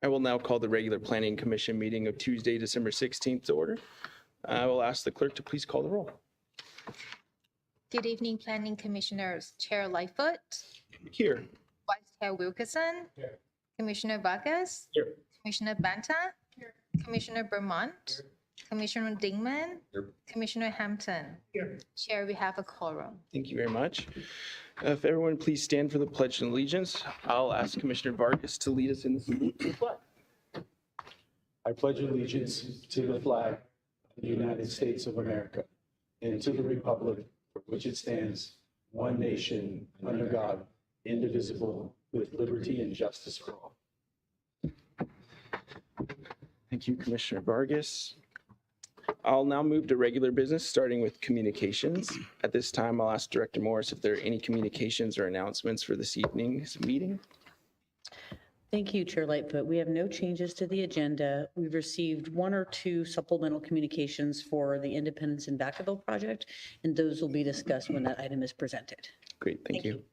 I will now call the regular Planning Commission meeting of Tuesday, December 16th to order. I will ask the clerk to please call the roll. Good evening, Planning Commissioners. Chair Lightfoot, Here. Vice Chair Wilkerson, Here. Commissioner Vargas, Here. Commissioner Banta, Commissioner Vermont, Commissioner Dingman, Here. Commissioner Hampton. Here. Chair, we have a quorum. Thank you very much. If everyone please stand for the Pledge of Allegiance, I'll ask Commissioner Vargas to lead us in the salute to the flag. I pledge allegiance to the flag of the United States of America and to the republic for which it stands, one nation, under God, indivisible, with liberty and justice for all. Thank you, Commissioner Vargas. I'll now move to regular business, starting with communications. At this time, I'll ask Director Morris if there are any communications or announcements for this evening's meeting. Thank you, Chair Lightfoot. We have no changes to the agenda. We've received 1 or 2 supplemental communications for the Independence in Vacaville project, and those will be discussed when that item is presented. Great, thank you.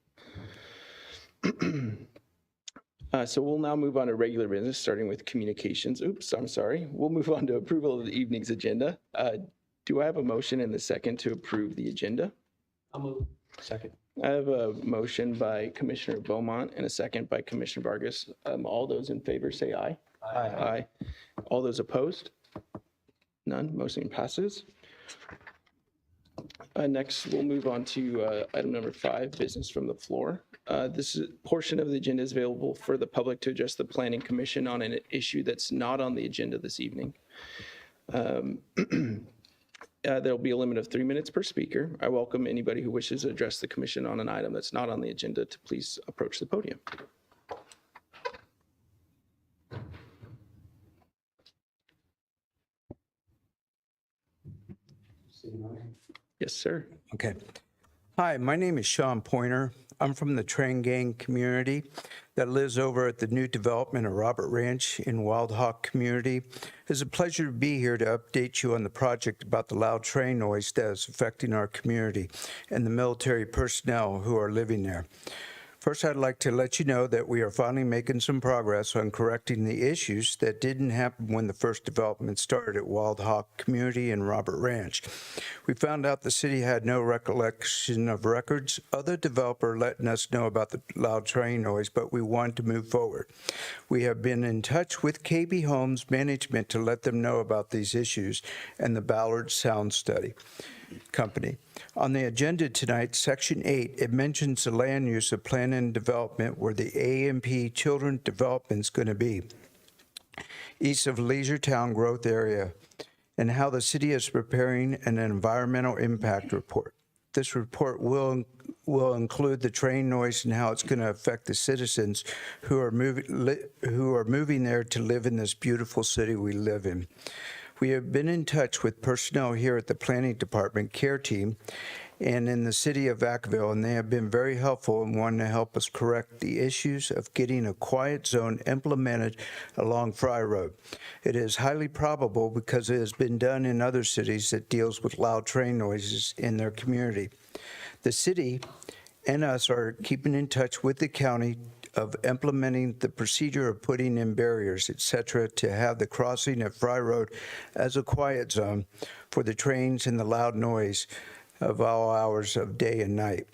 So we'll now move on to regular business, starting with communications. Oops, I'm sorry. We'll move on to approval of the evening's agenda. Do I have a motion and a second to approve the agenda? I'll move. Second. I have a motion by Commissioner Beaumont and a second by Commissioner Vargas. All those in favor say aye. Aye. Aye. All those opposed? None. Motion passes. Next, we'll move on to item number 5, business from the floor. This portion of the agenda is available for the public to address the Planning Commission on an issue that's not on the agenda this evening. There'll be a limit of 3 minutes per speaker. I welcome anybody who wishes to address the commission on an item that's not on the agenda to please approach the podium. Yes, sir. Okay. Hi, my name is Sean Pointer. I'm from the Train Gang community that lives over at the new development of Robert Ranch in Wild Hawk community. It's a pleasure to be here to update you on the project about the loud train noise that is affecting our community and the military personnel who are living there. First, I'd like to let you know that we are finally making some progress on correcting the issues that didn't happen when the first development started at Wild Hawk Community and Robert Ranch. We found out the city had no recollection of records, other developer letting us know about the loud train noise, but we wanted to move forward. We have been in touch with KB Homes management to let them know about these issues and the Ballard Sound Study Company. On the agenda tonight, Section 8, it mentions the land use of plan and development where the AMP Children Development is going to be, east of Leisure Town Growth Area, and how the city is preparing an environmental impact report. This report will include the train noise and how it's going to affect the citizens who are moving there to live in this beautiful city we live in. We have been in touch with personnel here at the Planning Department care team and in the city of Vacaville, and they have been very helpful in wanting to help us correct the issues of getting a quiet zone implemented along Fry Road. It is highly probable because it has been done in other cities that deals with loud train noises in their community. The city and us are keeping in touch with the county of implementing the procedure of putting in barriers, etc., to have the crossing of Fry Road as a quiet zone for the trains and the loud noise of all hours of day and night.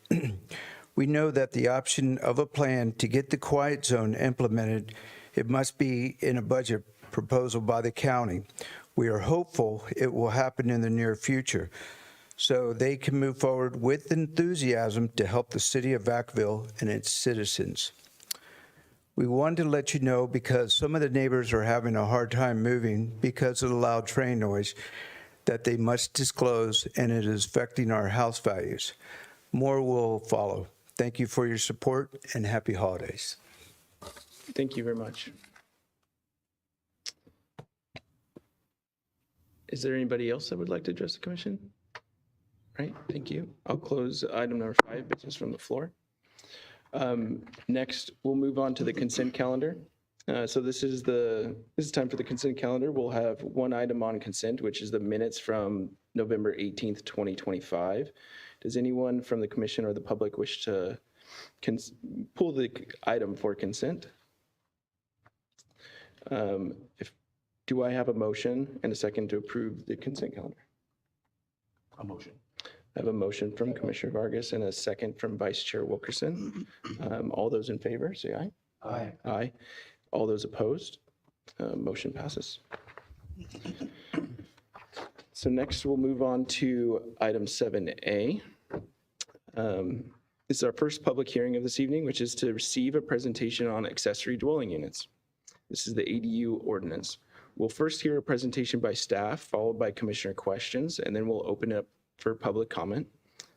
We know that the option of a plan to get the quiet zone implemented, it must be in a budget proposal by the county. We are hopeful it will happen in the near future, so they can move forward with enthusiasm to help the city of Vacaville and its citizens. We wanted to let you know because some of the neighbors are having a hard time moving because of the loud train noise that they must disclose, and it is affecting our house values. More will follow. Thank you for your support and happy holidays. Thank you very much. Is there anybody else that would like to address the commission? Right, thank you. I'll close item number 5, business from the floor. Next, we'll move on to the consent calendar. So this is time for the consent calendar. We'll have one item on consent, which is the minutes from November 18th, 2025. Does anyone from the commission or the public wish to pull the item for consent? Do I have a motion and a second to approve the consent calendar? A motion. I have a motion from Commissioner Vargas and a second from Vice Chair Wilkerson. All those in favor, say aye. Aye. Aye. All those opposed? Motion passes. So next we'll move on to item 7A. This is our first public hearing of this evening, which is to receive a presentation on accessory dwelling units. This is the ADU ordinance. We'll first hear a presentation by staff, followed by commissioner questions, and then we'll open up for public comment.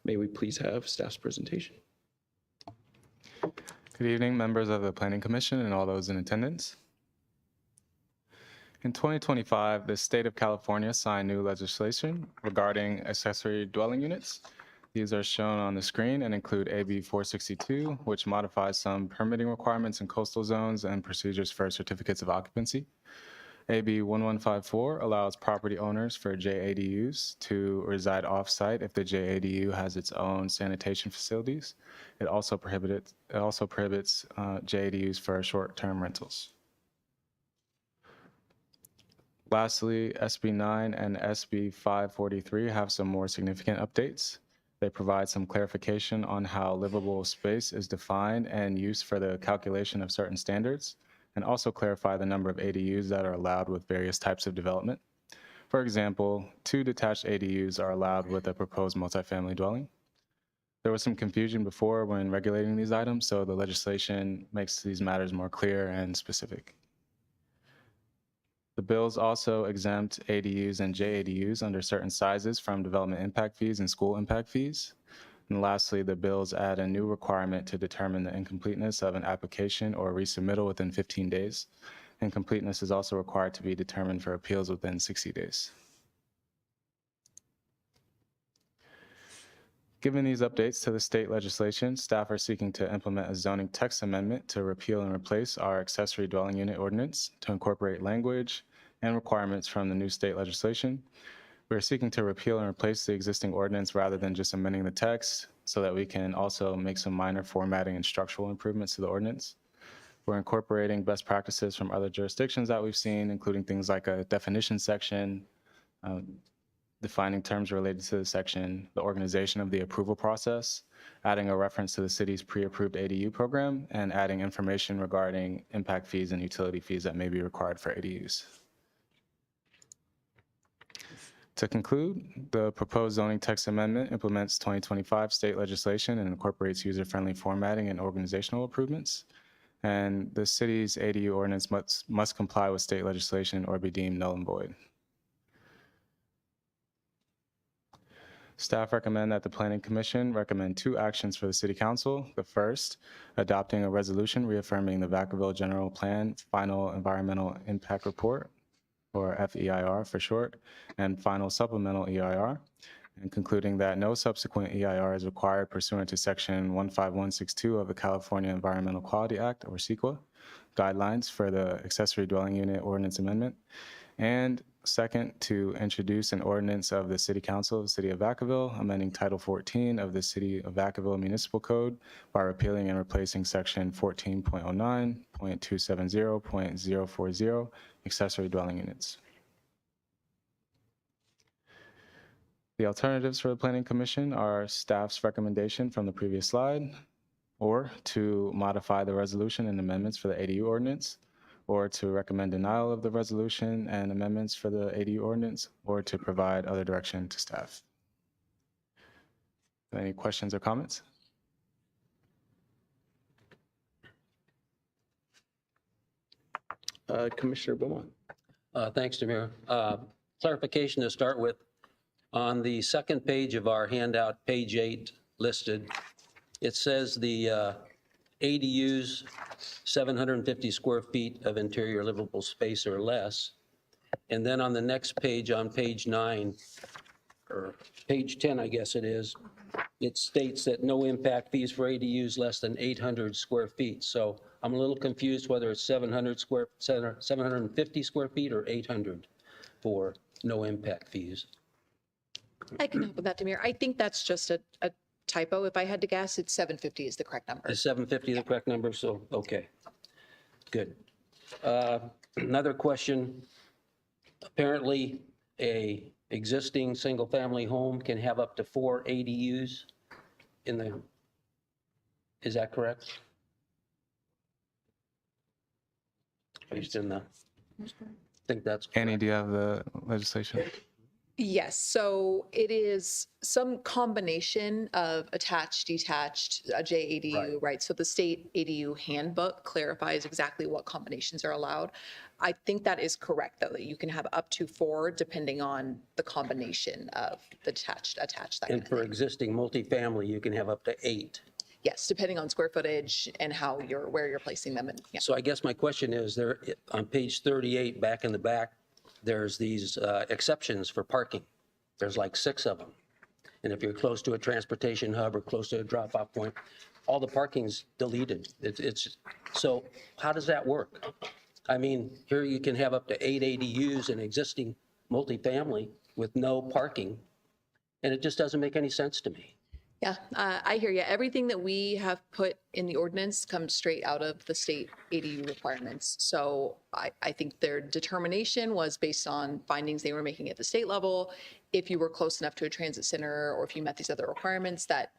May we please have staff's presentation? Good evening, members of the Planning Commission and all those in attendance. In 2025, the state of California signed new legislation regarding accessory dwelling units. These are shown on the screen and include AB 462, which modifies some permitting requirements in coastal zones and procedures for certificates of occupancy. AB 1154 allows property owners for JADUs to reside off-site if the JADU has its own sanitation facilities. It also prohibits JADUs for short-term rentals. Lastly, SB 9 and SB 543 have some more significant updates. They provide some clarification on how livable space is defined and used for the calculation of certain standards, and also clarify the number of ADUs that are allowed with various types of development. For example, 2 detached ADUs are allowed with a proposed multifamily dwelling. There was some confusion before when regulating these items, so the legislation makes these matters more clear and specific. The bills also exempt ADUs and JADUs under certain sizes from development impact fees and school impact fees. And lastly, the bills add a new requirement to determine the incompleteness of an application or resubmittal within 15 days. Incompleteness is also required to be determined for appeals within 60 days. Given these updates to the state legislation, staff are seeking to implement a zoning text amendment to repeal and replace our accessory dwelling unit ordinance to incorporate language and requirements from the new state legislation. We're seeking to repeal and replace the existing ordinance rather than just amending the text so that we can also make some minor formatting and structural improvements to the ordinance. We're incorporating best practices from other jurisdictions that we've seen, including things like a definition section, defining terms related to the section, the organization of the approval process, adding a reference to the city's pre-approved ADU program, and adding information regarding impact fees and utility fees that may be required for ADUs. To conclude, the proposed zoning text amendment implements 2025 state legislation and incorporates user-friendly formatting and organizational improvements. And the city's ADU ordinance must comply with state legislation or be deemed null and void. Staff recommend that the Planning Commission recommend 2 actions for the City Council. The first, adopting a resolution reaffirming the Vacaville General Plan Final Environmental Impact Report, or FEIR for short, and final supplemental EIR, and concluding that no subsequent EIR is required pursuant to Section 15162 of the California Environmental Quality Act, or CEQA, guidelines for the accessory dwelling unit ordinance amendment. And second, to introduce an ordinance of the City Council of the City of Vacaville, amending Title 14 of the City of Vacaville Municipal Code by repealing and replacing Section 14.09.270.040, accessory dwelling units. The alternatives for the Planning Commission are staff's recommendation from the previous slide, or to modify the resolution and amendments for the ADU ordinance, or to recommend denial of the resolution and amendments for the ADU ordinance, or to provide other direction to staff. Any questions or comments? Commissioner Beaumont. Thanks, Demir. Clarification to start with. On the second page of our handout, page 8 listed, it says the ADUs, 750 square feet of interior livable space or less. And then on the next page, on page 9, or page 10, I guess it is, it states that no impact fees for ADUs less than 800 square feet. So I'm a little confused whether it's 750 square feet or 800 for no impact fees. I can help with that, Demir. I think that's just a typo. If I had to guess, it's 750 is the correct number. Is 750 the correct number? So, okay, good. Another question, apparently a existing single-family home can have up to 4 ADUs in the, is that correct? Based in the, I think that's correct. Annie, do you have the legislation? Yes, so it is some combination of attached, detached, a JADU, right? So the state ADU handbook clarifies exactly what combinations are allowed. I think that is correct, though, that you can have up to 4 depending on the combination of the attached, that kind And of for thing. existing multifamily, you can have up to 8. Yes, depending on square footage and where you're placing them. And yeah. So I guess my question is, there, on page 38, back in the back, there's these exceptions for parking. There's like 6 of them. And if you're close to a transportation hub or close to a drop-off point, all the parking's deleted. So how does that work? I mean, here you can have up to 8 ADUs in existing multifamily with no parking, and it just doesn't make any sense to me. Yeah, I hear you. Everything that we have put in the ordinance comes straight out of the state ADU requirements. So I think their determination was based on findings they were making at the state level. If you were close enough to a transit center or if you met these other requirements, that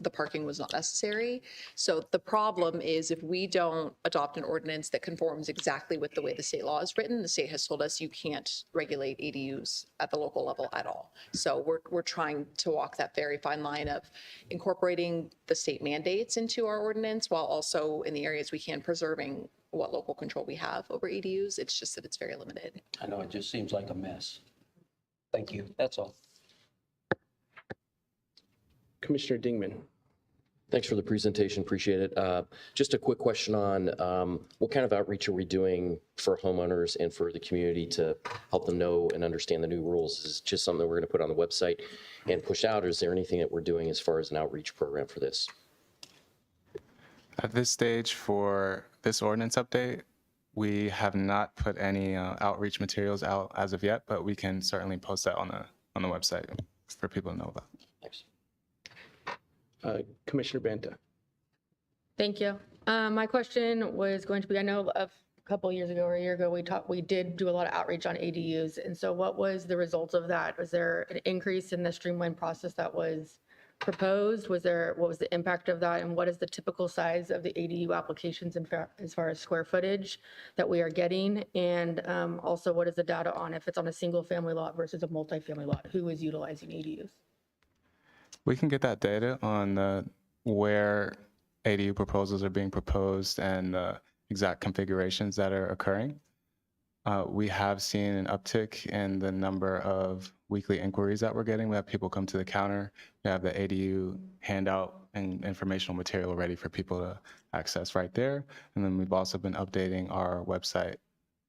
the parking was not necessary. So the problem is if we don't adopt an ordinance that conforms exactly with the way the state law is written, the state has told us you can't regulate ADUs at the local level at all. So we're trying to walk that very fine line of incorporating the state mandates into our ordinance while also in the areas we can preserving what local control we have over ADUs. It's just that it's very limited. I know, it just seems like a mess. Thank you, that's all. Commissioner Dingman. Thanks for the presentation. Appreciate it. Just a quick question on what kind of outreach are we doing for homeowners and for the community to help them know and understand the new rules? Is it just something that we're going to put on the website and push out, or is there anything that we're doing as far as an outreach program for this? At this stage for this ordinance update, we have not put any outreach materials out as of yet, but we can certainly post that on the website for people to know about. Thanks. Commissioner Banta. Thank you. My question was going to be, I know a couple years ago or a year ago, we did do a lot of outreach on ADUs. And so what was the result of that? Was there an increase in the streamlined process that was proposed? What was the impact of that? And what is the typical size of the ADU applications as far as square footage that we are getting? And also what is the data on if it's on a single family lot versus a multifamily lot? Who is utilizing ADUs? We can get that data on where ADU proposals are being proposed and the exact configurations that are occurring. We have seen an uptick in the number of weekly inquiries that we're getting. We have people come to the counter. We have the ADU handout and informational material ready for people to access right there. And then we've also been updating our website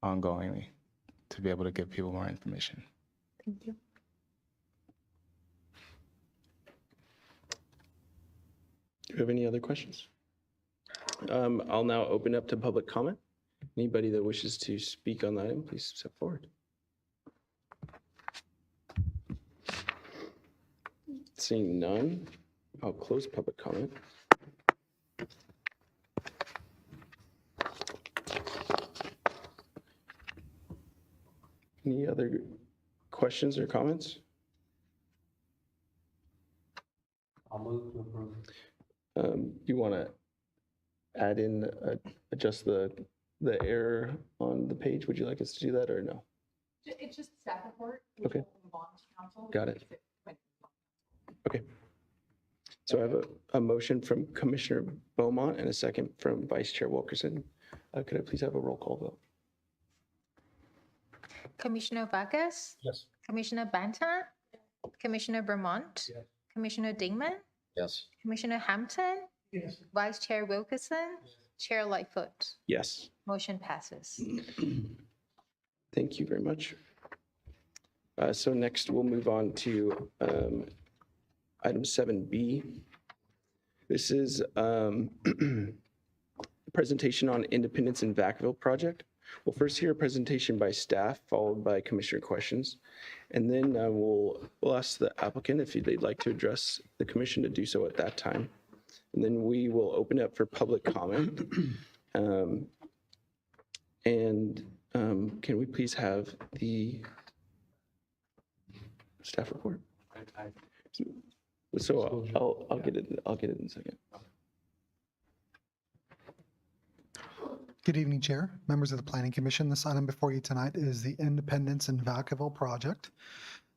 ongoingly to be able to give people more information. Thank you. Do you have any other questions? I'll now open up to public comment. Anybody that wishes to speak on the item, please step forward. Seeing none, I'll close public comment. Any other questions or comments? I'll move to approve. You want to add in, adjust the error on the page? Would you like us to do that or no? It's just staff report. Okay. Got it. Okay. So I have a motion from Commissioner Beaumont and a second from Vice Chair Wilkerson. Could I please have a roll call vote? Commissioner Vargas? Yes. Commissioner Banta? Commissioner Vermont? Yes. Commissioner Dingman? Yes. Commissioner Hampton? Yes. Vice Chair Wilkerson? Chair Lightfoot? Yes. Motion passes. Thank you very much. So next we'll move on to item 7B. This is a presentation on Independence in Vacaville project. We'll first hear a presentation by staff, followed by commissioner questions. And then we'll ask the applicant if they'd like to address the commission to do so at that time. And then we will open up for public comment. Can we please have the staff report? So I'll get it. I'll get it in a second. Good evening, Chair, members of the Planning Commission. This item before you tonight is the Independence in Vacaville project.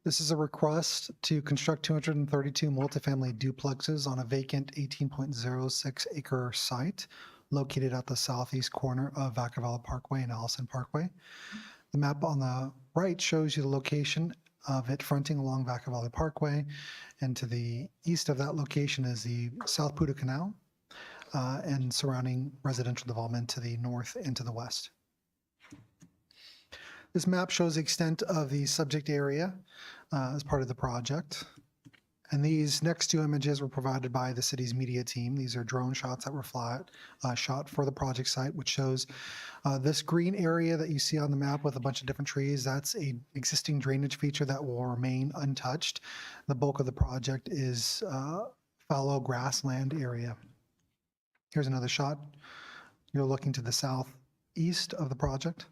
This is a request to construct 232 multifamily duplexes on a vacant 18.06 acre site located at the southeast corner of Vacaville Parkway and Allison Parkway. The map on the right shows you the location of it fronting along Vacaville Parkway, and to the east of that location is the South Puda Canal and surrounding residential development to the north and to the west. This map shows the extent of the subject area as part of the project. And these next two images were provided by the city's media team. These are drone shots that were shot for the project site, which shows this green area that you see on the map with a bunch of different trees. That's a existing drainage feature that will remain untouched. The bulk of the project is fallow grassland area. Here's another shot. You're looking to the southeast of the project.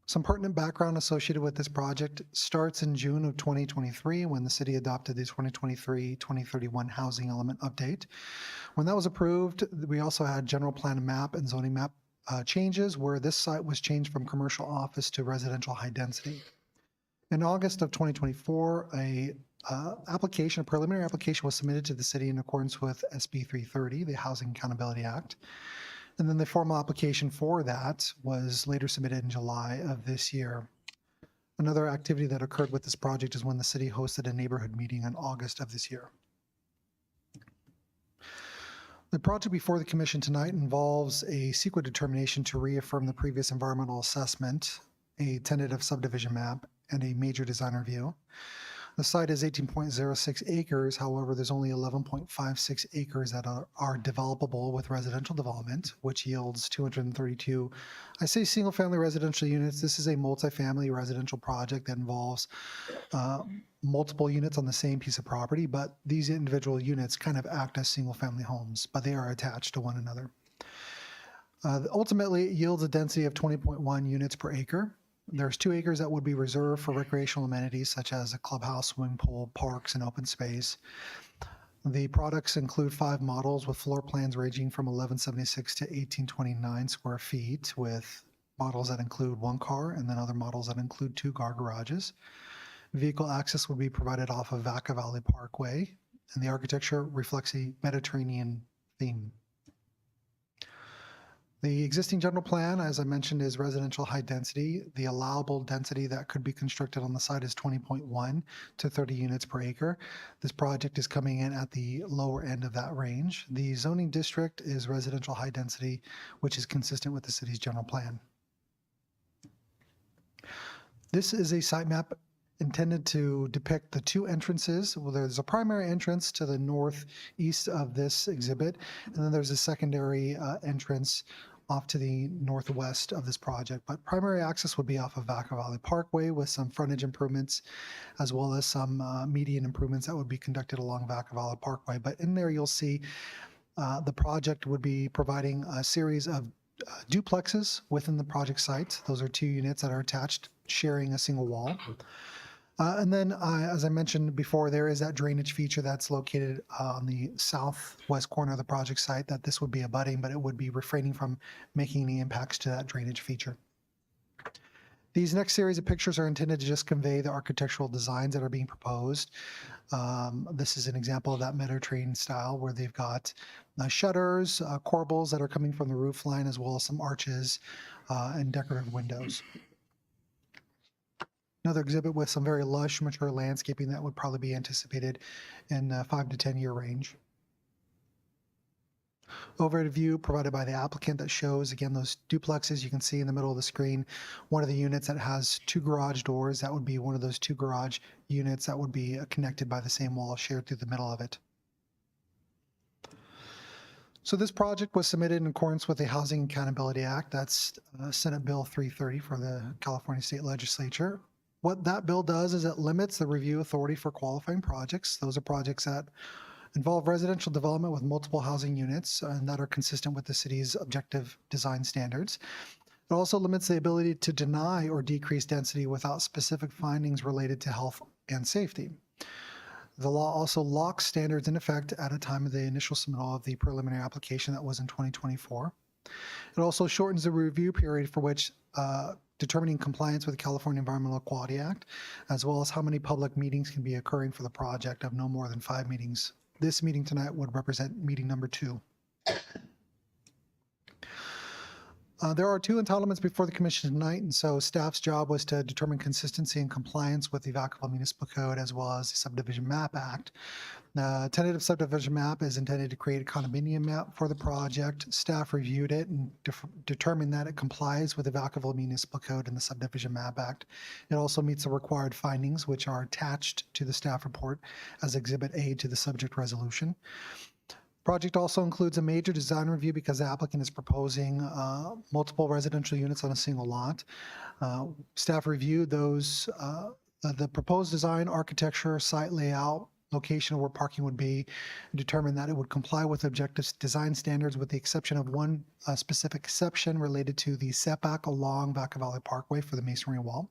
Some pertinent background associated with this project starts in June of 2023 when the city adopted the 2023-2031 housing element update. When that was approved, we also had general plan map and zoning map changes where this site was changed from commercial office to residential high density. In August of 2024, a preliminary application was submitted to the city in accordance with SB 330, the Housing Accountability Act. And then the formal application for that was later submitted in July of this year. Another activity that occurred with this project is when the city hosted a neighborhood meeting in August of this year. The project before the commission tonight involves a CEQA determination to reaffirm the previous environmental assessment, a tentative subdivision map, and a major design review. The site is 18.06 acres. However, there's only 11.56 acres that are developable with residential development, which yields 232, I say single-family residential units. This is a multifamily residential project that involves multiple units on the same piece of property, but these individual units kind of act as single-family homes, but they are attached to one another. Ultimately, it yields a density of 20.1 units per acre. There's 2 acres that would be reserved for recreational amenities such as a clubhouse, swimming pool, parks, and open space. The products include 5 models with floor plans ranging from 1176 to 1829 square feet, with models that include 1 car and then other models that include 2 car garages. Vehicle access would be provided off of Vacaville Parkway, and the architecture reflects a Mediterranean theme. The existing general plan, as I mentioned, is residential high density. The allowable density that could be constructed on the site is 20.1 to 30 units per acre. This project is coming in at the lower end of that range. The zoning district is residential high density, which is consistent with the city's general plan. This is a site map intended to depict the 2 entrances. Well, there's a primary entrance to the northeast of this exhibit, and then there's a secondary entrance off to the northwest of this project. But primary access would be off of Vacaville Parkway with some frontage improvements, as well as some median improvements that would be conducted along Vacaville Parkway. But in there, you'll see the project would be providing a series of duplexes within the project site. Those are 2 units that are attached, sharing a single wall. And then, as I mentioned before, there is that drainage feature that's located on the southwest corner of the project site that this would be abutting, but it would be refraining from making any impacts to that drainage feature. These next series of pictures are intended to just convey the architectural designs that are being proposed. This is an example of that Mediterranean style where they've got shutters, corbels that are coming from the roof line, as well as some arches and decorative windows. Another exhibit with some very lush, mature landscaping that would probably be anticipated in 5 to 10 year range. Overhead view provided by the applicant that shows, again, those duplexes. You can see in the middle of the screen, one of the units that has 2 garage doors. That would be one of those 2 garage units that would be connected by the same wall shared through the middle of it. So this project was submitted in accordance with the Housing Accountability Act. That's Senate Bill 330 for the California State Legislature. What that bill does is it limits the review authority for qualifying projects. Those are projects that involve residential development with multiple housing units and that are consistent with the city's objective design standards. It also limits the ability to deny or decrease density without specific findings related to health and safety. The law also locks standards in effect at a time of the initial submittal of the preliminary application that was in 2024. It also shortens the review period for which determining compliance with the California Environmental Quality Act, as well as how many public meetings can be occurring for the project of no more than 5 meetings. This meeting tonight would represent meeting number 2. There are 2 entitlements before the commission tonight, and so staff's job was to determine consistency and compliance with the Vacaville Municipal Code as well as the Subdivision Map Act. The tentative subdivision map is intended to create a condominium map for the project. Staff reviewed it and determined that it complies with the Vacaville Municipal Code and the Subdivision Map Act. It also meets the required findings, which are attached to the staff report as Exhibit A to the subject resolution. Project also includes a major design review because the applicant is proposing multiple residential units on a single lot. Staff reviewed those, the proposed design, architecture, site layout, location of where parking would be, and determined that it would comply with objective design standards with the exception of one specific exception related to the setback along Vacaville Parkway for the masonry wall.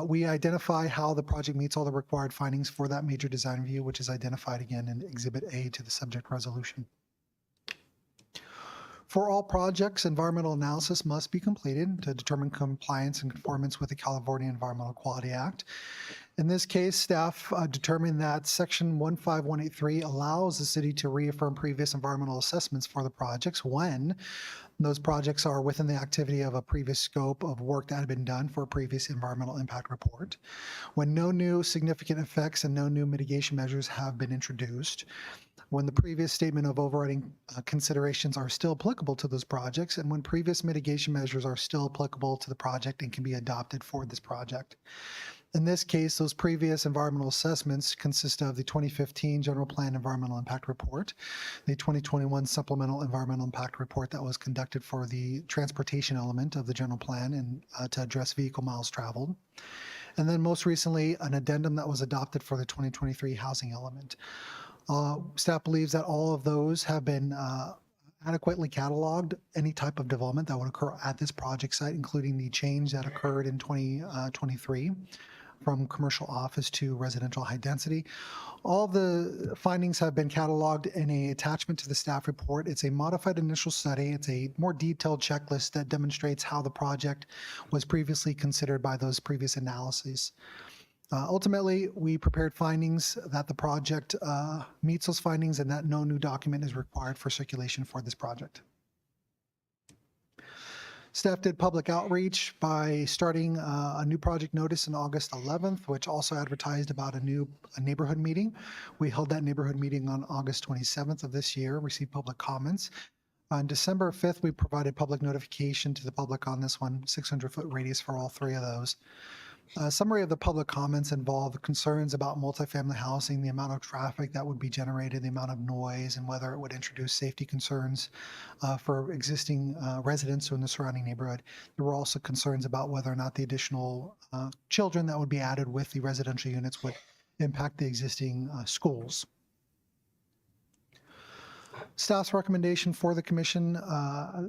We identify how the project meets all the required findings for that major design review, which is identified again in Exhibit A to the subject resolution. For all projects, environmental analysis must be completed to determine compliance and conformance with the California Environmental Quality Act. In this case, staff determined that Section 15183 allows the city to reaffirm previous environmental assessments for the projects when those projects are within the activity of a previous scope of work that had been done for a previous environmental impact report, when no new significant effects and no new mitigation measures have been introduced, when the previous statement of overriding considerations are still applicable to those projects, and when previous mitigation measures are still applicable to the project and can be adopted for this project. In this case, those previous environmental assessments consist of the 2015 General Plan Environmental Impact Report, the 2021 Supplemental Environmental Impact Report that was conducted for the transportation element of the general plan and to address vehicle miles traveled, and then most recently, an addendum that was adopted for the 2023 housing element. Staff believes that all of those have been adequately cataloged any type of development that would occur at this project site, including the change that occurred in 2023 from commercial office to residential high density. All the findings have been cataloged in an attachment to the staff report. It's a modified initial study. It's a more detailed checklist that demonstrates how the project was previously considered by those previous analyses. Ultimately, we prepared findings that the project meets those findings and that no new document is required for circulation for this project. Staff did public outreach by starting a new project notice on August 11th, which also advertised about a neighborhood meeting. We held that neighborhood meeting on August 27th of this year, received public comments. On December 5th, we provided public notification to the public on this one, 600-foot radius for all 3 of those. A summary of the public comments involved concerns about multifamily housing, the amount of traffic that would be generated, the amount of noise, and whether it would introduce safety concerns for existing residents in the surrounding neighborhood. There were also concerns about whether or not the additional children that would be added with the residential units would impact the existing schools. Staff's recommendation for the commission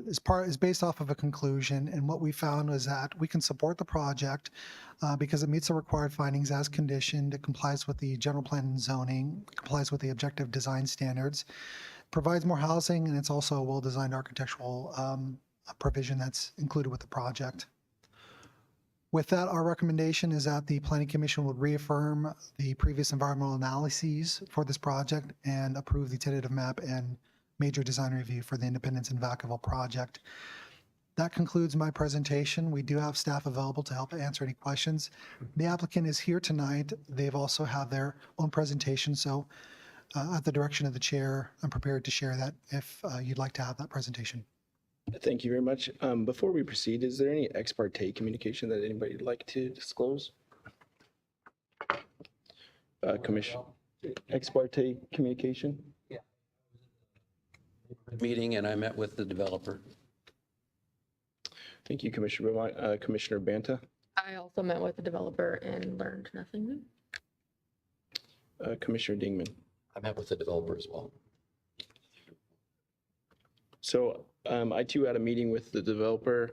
is based off of a conclusion, and what we found was that we can support the project because it meets the required findings as conditioned, it complies with the general plan and zoning, complies with the objective design standards, provides more housing, and it's also a well-designed architectural provision that's included with the project. With that, our recommendation is that the Planning Commission would reaffirm the previous environmental analyses for this project and approve the tentative map and major design review for the Independence and Vacaville project. That concludes my presentation. We do have staff available to help answer any questions. The applicant is here tonight. They've also have their own presentation, so at the direction of the chair, I'm prepared to share that if you'd like to have that presentation. Thank you very much. Before we proceed, is there any ex parte communication that anybody would like to disclose? Commission, ex parte communication? Meeting, and I met with the developer. Thank you, Commissioner Beaumont. Commissioner Banta? I also met with the developer and learned nothing new. Commissioner Dingman? I met with the developer as well. So I too had a meeting with the developer.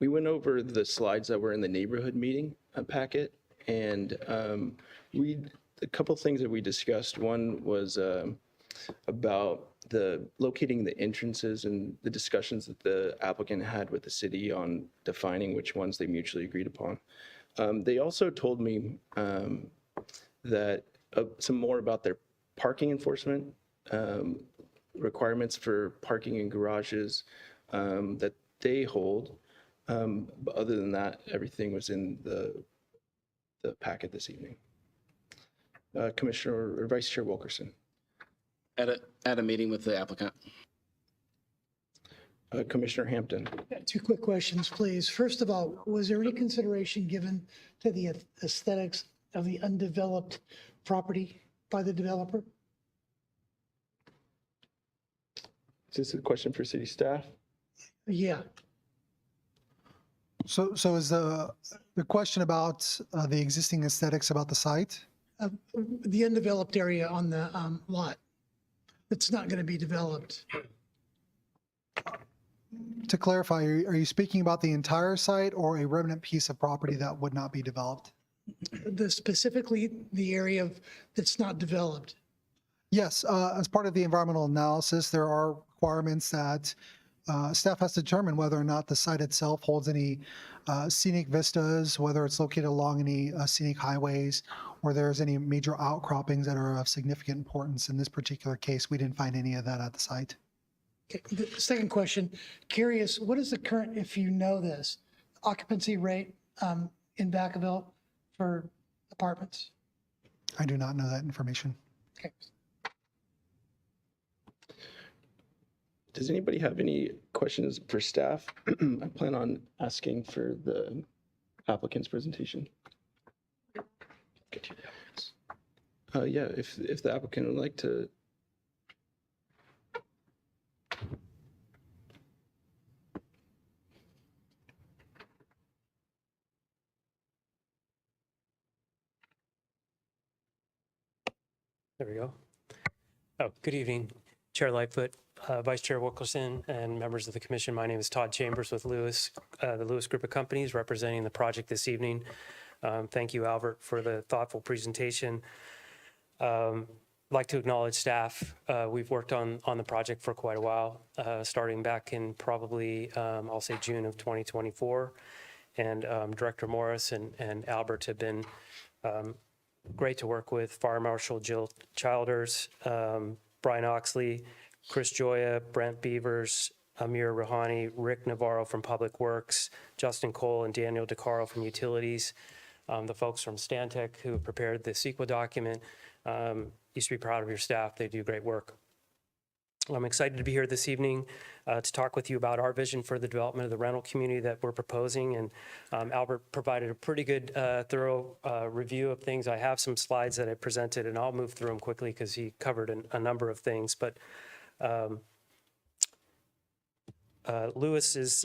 We went over the slides that were in the neighborhood meeting packet, and a couple things that we discussed. One was about locating the entrances and the discussions that the applicant had with the city on defining which ones they mutually agreed upon. They also told me that some more about their parking enforcement requirements for parking in garages that they hold. But other than that, everything was in the packet this evening. Commissioner or Vice Chair Wilkerson. At a meeting with the applicant. Commissioner Hampton. Two quick questions, please. First of all, was there any consideration given to the aesthetics of the undeveloped property by the developer? Is this a question for city staff? Yeah. So is the question about the existing aesthetics about the site? The undeveloped area on the lot that's not going to be developed. To clarify, are you speaking about the entire site or a remnant piece of property that would not be developed? Specifically the area that's not developed. Yes, as part of the environmental analysis, there are requirements that staff has to determine whether or not the site itself holds any scenic vistas, whether it's located along any scenic highways, or there's any major outcroppings that are of significant importance. In this particular case, we didn't find any of that at the site. Okay. The second question, curious, what is the current, if you know this, occupancy rate in Vacaville for apartments? I do not know that information. Okay. Does anybody have any questions for staff? I plan on asking for the applicant's presentation. Yeah, if the applicant would like to. There we go. Oh, good evening, Chair Lightfoot, Vice Chair Wilkerson, and members of the commission. My name is Todd Chambers with Lewis, the Lewis Group of Companies representing the project this evening. Thank you, Albert, for the thoughtful presentation. I'd like to acknowledge staff. We've worked on the project for quite a while, starting back in probably, I'll say June of 2024. And Director Morris and Albert have been great to work with. Fire Marshal Jill Childers, Brian Oxley, Chris Joya, Brent Beavers, Amir Rouhani, Rick Navarro from Public Works, Justin Cole and Daniel DeCaro from Utilities, the folks from Stantec who prepared the CEQA document. You should be proud of your staff. They do great work. I'm excited to be here this evening to talk with you about our vision for the development of the rental community that we're proposing. And Albert provided a pretty good, thorough review of things. I have some slides that I presented, and I'll move through them quickly because he covered a number of things. But Lewis is,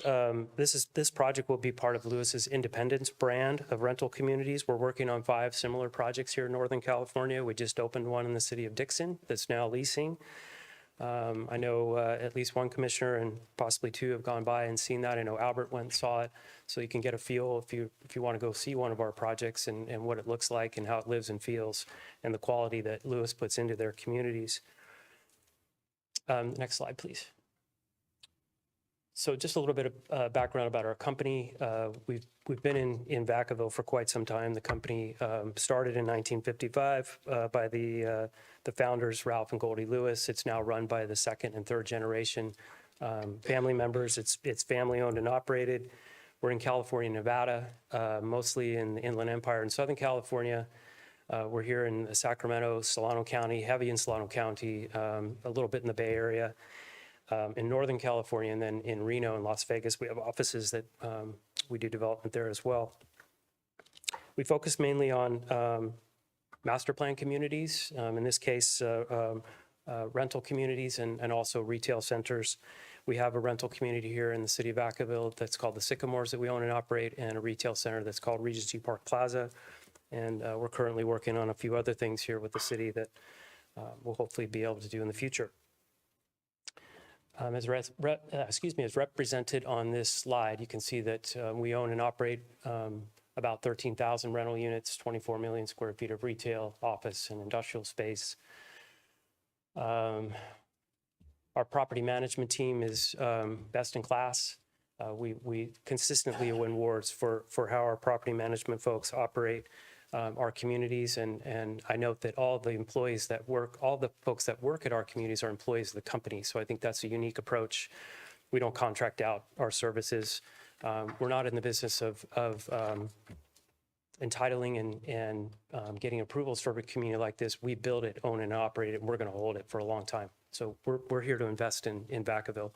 this project will be part of Lewis's Independence brand of rental communities. We're working on 5 similar projects here in Northern California. We just opened one in the city of Dixon that's now leasing. I know at least one commissioner and possibly 2 have gone by and seen that. I know Albert went and saw it, so you can get a feel if you want to go see one of our projects and what it looks like and how it lives and feels and the quality that Lewis puts into their communities. Next slide, please. So just a little bit of background about our company. We've been in Vacaville for quite some time. The company started in 1955 by the founders, Ralph and Goldie Lewis. It's now run by the 2nd and 3rd generation family members. It's family owned and operated. We're in California, Nevada, mostly in the Inland Empire in Southern California. We're here in Sacramento, Solano County, heavy in Solano County, a little bit in the Bay Area. In Northern California, and then in Reno and Las Vegas, we have offices that we do development there as well. We focus mainly on master plan communities, in this case, rental communities and also retail centers. We have a rental community here in the city of Vacaville that's called the Sycamores that we own and operate, and a retail center that's called Regency Park Plaza. And we're currently working on a few other things here with the city that we'll hopefully be able to do in the future. As represented on this slide, you can see that we own and operate about 13,000 rental units, 24 million square feet of retail, office, and industrial space. Our property management team is best in class. We consistently win awards for how our property management folks operate our communities. And I note that all the folks that work at our communities are employees of the company. So I think that's a unique approach. We don't contract out our services. We're not in the business of entitling and getting approvals for a community like this. We build it, own it, and operate it, and we're going to hold it for a long time. So we're here to invest in Vacaville.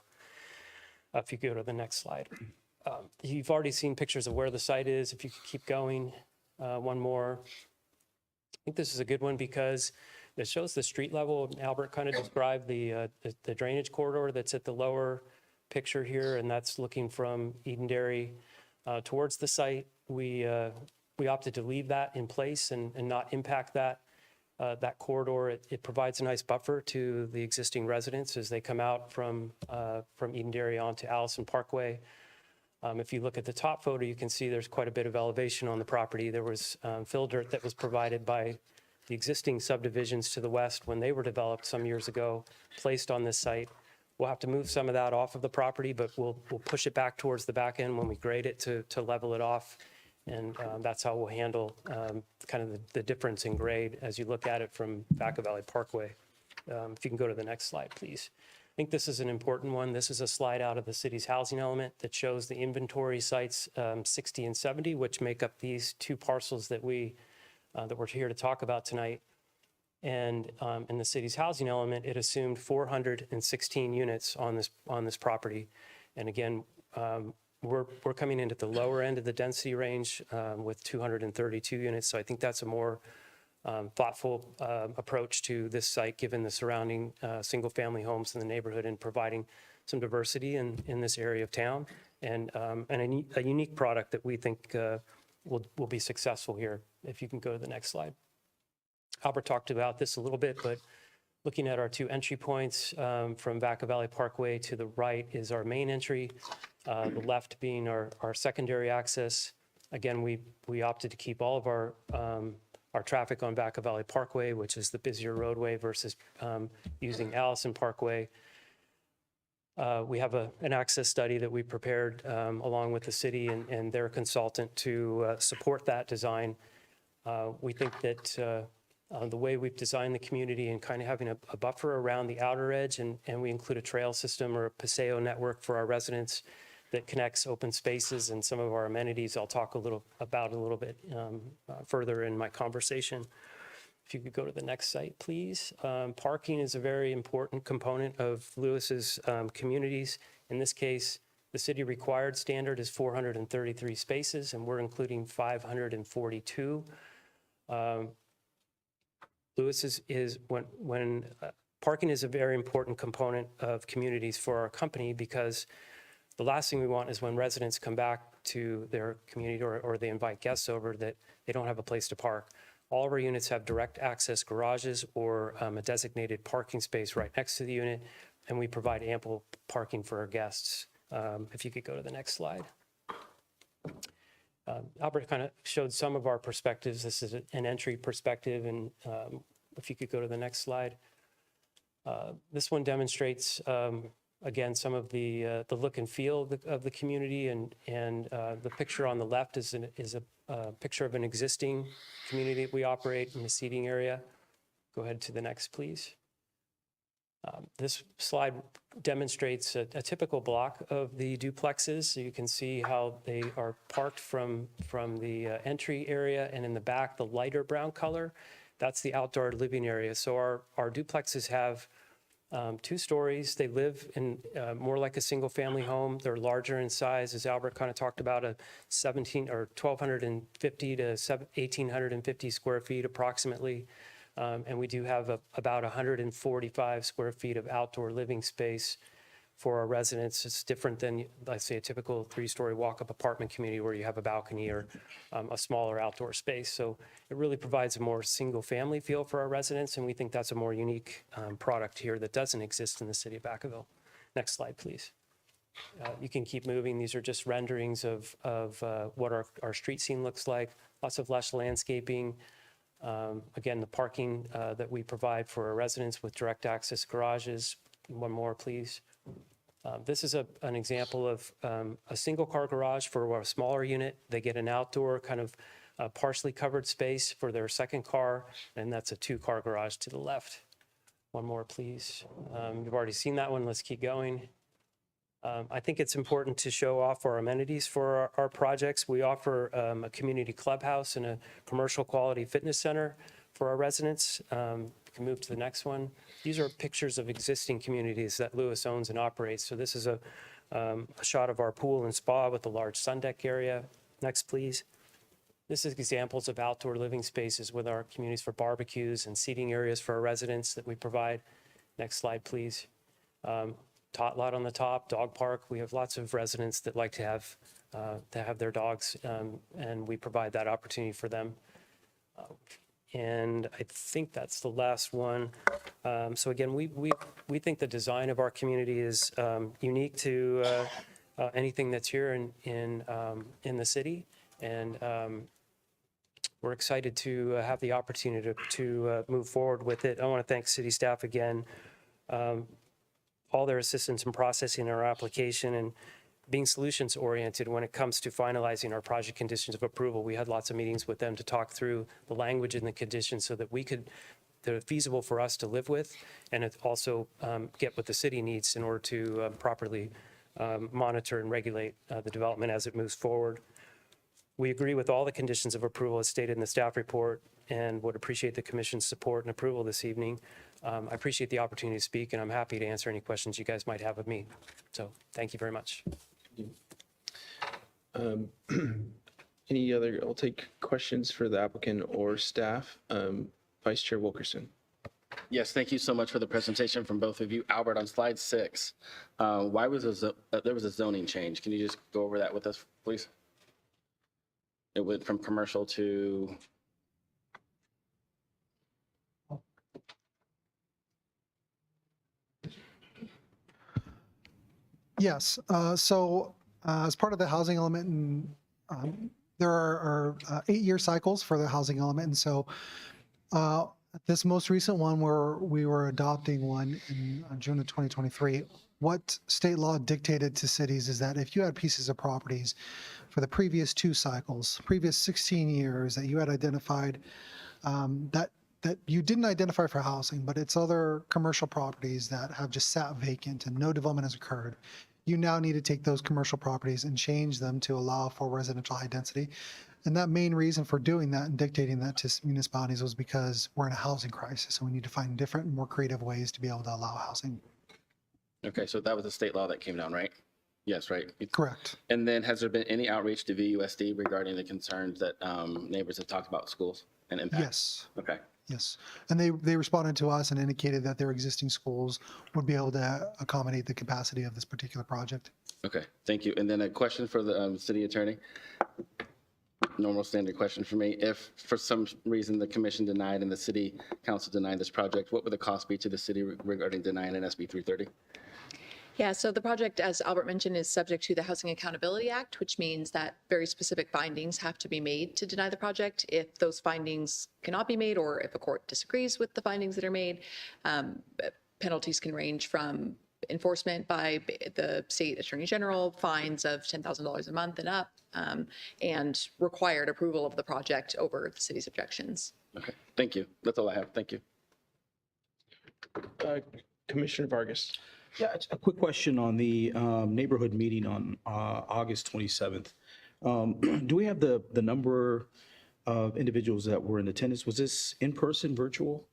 If you go to the next slide. You've already seen pictures of where the site is. If you could keep going, one more. I think this is a good one because it shows the street level. Albert kind of described the drainage corridor that's at the lower picture here, and that's looking from Edenderry towards the site. We opted to leave that in place and not impact that corridor. It provides a nice buffer to the existing residents as they come out from Edenderry onto Allison Parkway. If you look at the top photo, you can see there's quite a bit of elevation on the property. There was fill dirt that was provided by the existing subdivisions to the west when they were developed some years ago, placed on this site. We'll have to move some of that off of the property, but we'll push it back towards the back end when we grade it to level it off. And that's how we'll handle kind of the difference in grade as you look at it from Vacaville Parkway. If you can go to the next slide, please. I think this is an important one. This is a slide out of the city's housing element that shows the inventory sites 60 and 70, which make up these two parcels that we're here to talk about tonight. And in the city's housing element, it assumed 416 units on this property. And again, we're coming in at the lower end of the density range with 232 units. So I think that's a more thoughtful approach to this site, given the surrounding single-family homes in the neighborhood and providing some diversity in this area of town, and a unique product that we think will be successful here. If you can go to the next slide. Albert talked about this a little bit, but looking at our two entry points from Vacaville Parkway, to the right is our main entry, the left being our secondary access. Again, we opted to keep all of our traffic on Vacaville Parkway, which is the busier roadway, versus using Allison Parkway. We have an access study that we prepared along with the city and their consultant to support that design. We think that the way we've designed the community and kind of having a buffer around the outer edge, and we include a trail system or a paseo network for our residents that connects open spaces and some of our amenities. I'll talk a little bit further in my conversation. If you could go to the next site, please. Parking is a very important component of Lewis's communities. In this case, the city required standard is 433 spaces, and we're including 542. Lewis is when parking is a very important component of communities for our company, because the last thing we want is when residents come back to their community or they invite guests over that they don't have a place to park. All of our units have direct access garages or a designated parking space right next to the unit, and we provide ample parking for our guests. If you could go to the next slide. Albert kind of showed some of our perspectives. This is an entry perspective, and if you could go to the next slide. This one demonstrates, again, some of the look and feel of the community, and the picture on the left is a picture of an existing community that we operate in the seating area. Go ahead to the next, please. This slide demonstrates a typical block of the duplexes. So you can see how they are parked from the entry area, and in the back, the lighter brown color, that's the outdoor living area. So our duplexes have 2 stories. They live in more like a single family home. They're larger in size, as Albert kind of talked about, a 1,250 to 1,850 square feet approximately. And we do have about 145 square feet of outdoor living space for our residents. It's different than, let's say, a typical 3-story walk-up apartment community where you have a balcony or a smaller outdoor space. So it really provides a more single-family feel for our residents, and we think that's a more unique product here that doesn't exist in the city of Vacaville. Next slide, please. You can keep moving. These are just renderings of what our street scene looks like. Lots of lush landscaping. Again, the parking that we provide for our residents with direct access garages. One more, please. This is an example of a single car garage for a smaller unit. They get an outdoor kind of partially covered space for their second car, and that's a 2-car garage to the left. One more, please. You've already seen that one. Let's keep going. I think it's important to show off our amenities for our projects. We offer a community clubhouse and a commercial quality fitness center for our residents. You can move to the next one. These are pictures of existing communities that Lewis owns and operates. So this is a shot of our pool and spa with a large sun deck area. Next, please. This is examples of outdoor living spaces with our communities for barbecues and seating areas for our residents that we provide. Next slide, please. Tot lot on the top, dog park. We have lots of residents that like to have their dogs, and we provide that opportunity for them. And I think that's the last one. So again, we think the design of our community is unique to anything that's here in the city, and we're excited to have the opportunity to move forward with it. I want to thank city staff again. All their assistance in processing our application and being solutions oriented when it comes to finalizing our project conditions of approval. We had lots of meetings with them to talk through the language and the conditions so that they're feasible for us to live with, and it also get what the city needs in order to properly monitor and regulate the development as it moves forward. We agree with all the conditions of approval as stated in the staff report and would appreciate the commission's support and approval this evening. I appreciate the opportunity to speak, and I'm happy to answer any questions you guys might have of me. So thank you very much. I'll take questions for the applicant or staff. Vice Chair Wilkerson. Yes, thank you so much for the presentation from both of you. Albert, on slide 6, why was there was a zoning change? Can you just go over that with us, please? It went from commercial to... Yes. So as part of the housing element, there are 8-year cycles for the housing element. And so this most recent one where we were adopting one in June of 2023, what state law dictated to cities is that if you had pieces of properties for the previous 2 cycles, previous 16 years that you had identified that you didn't identify for housing, but it's other commercial properties that have just sat vacant and no development has occurred, you now need to take those commercial properties and change them to allow for residential high density. And that main reason for doing that and dictating that to municipalities was because we're in a housing crisis, and we need to find different and more creative ways to be able to allow housing. Okay, so that was a state law that came down, right? Yes, right? Correct. And then has there been any outreach to VUSD regarding the concerns that neighbors have talked about schools and impact? Yes. Okay. Yes. And they responded to us and indicated that their existing schools would be able to accommodate the capacity of this particular project. Okay, thank you. And then a question for the city attorney. Normal standard question for me. If for some reason the commission denied and the city council denied this project, what would the cost be to the city regarding denying an SB 330? Yeah, so the project, as Albert mentioned, is subject to the Housing Accountability Act, which means that very specific findings have to be made to deny the project. If those findings cannot be made, or if a court disagrees with the findings that are made, penalties can range from enforcement by the state attorney general, fines of $10,000 a month and up, and required approval of the project over the city's objections. Okay, thank you. That's all I have. Thank you. Commissioner Vargas. Yeah, a quick question on the neighborhood meeting on August 27th. Do we have the number of individuals that were in attendance? Was this in person, virtual?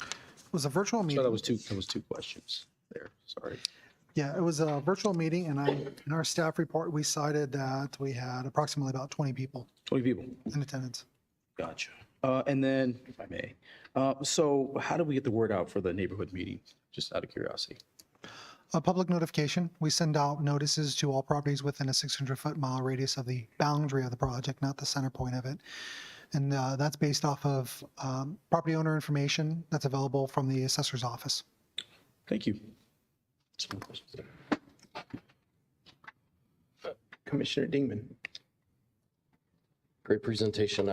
It was a virtual meeting. So that was two questions there. Sorry. Yeah, it was a virtual meeting, and in our staff report, we cited that we had approximately about 20 people. 20 people in attendance. Gotcha. And then, if I may, so how do we get the word out for the neighborhood meeting? Just out of curiosity. A public notification. We send out notices to all properties within a 600-foot mile radius of the boundary of the project, not the center point of it. And that's based off of property owner information that's available from the assessor's office. Thank you. Commissioner Dingman. Great presentation,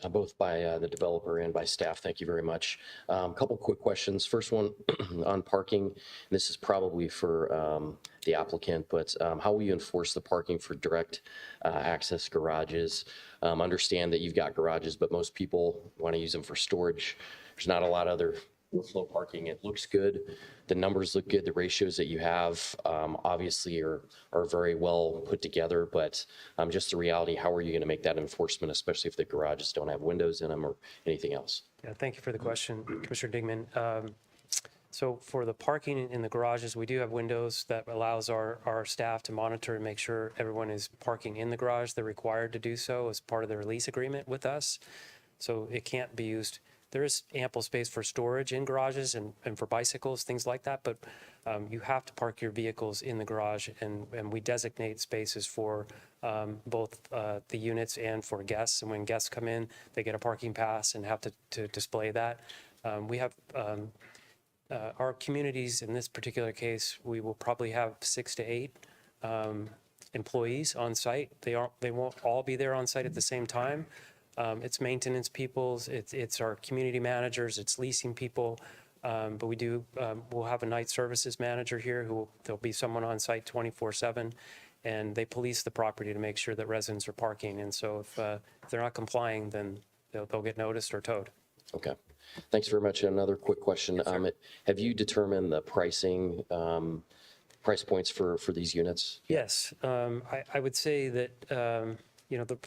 both by the developer and by staff. Thank you very much. A couple quick questions. First one on parking. This is probably for the applicant, but how will you enforce the parking for direct access garages? Understand that you've got garages, but most people want to use them for storage. There's not a lot of other flow parking. It looks good. The numbers look good. The ratios that you have obviously are very well put together, but just the reality, how are you going to make that enforcement, especially if the garages don't have windows in them or anything else? Yeah, thank you for the question, Commissioner Dingman. So for the parking in the garages, we do have windows that allows our staff to monitor and make sure everyone is parking in the garage. They're required to do so as part of their lease agreement with us. So it can't be used. There is ample space for storage in garages and for bicycles, things like that, but you have to park your vehicles in the garage, and we designate spaces for both the units and for guests. And when guests come in, they get a parking pass and have to display that. We have our communities, in this particular case, we will probably have 6 to 8 employees on site. They won't all be there on site at the same time. It's maintenance people, it's our community managers, it's leasing people, but we'll have a night services manager here there'll be someone on site 24/7, and they police the property to make sure that residents are parking. And so if they're not complying, then they'll get noticed or towed. Okay. Thanks very much. Another quick question. Have you determined the pricing, price points for these units? Yes, I would say that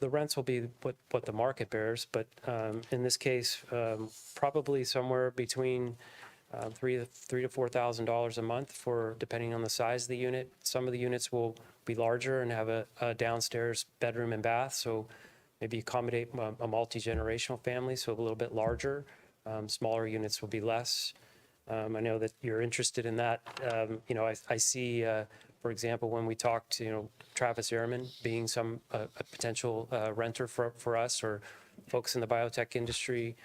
the rents will be what the market bears, but in this case, probably somewhere between $3,000 to $4,000 a month depending on the size of the unit. Some of the units will be larger and have a downstairs bedroom and bath, so maybe accommodate a multi-generational family, so a little bit larger. Smaller units will be less. I know that you're interested in that. I see, for example, when we talked to Travis Airman being a potential renter for us, or folks in the biotech industry,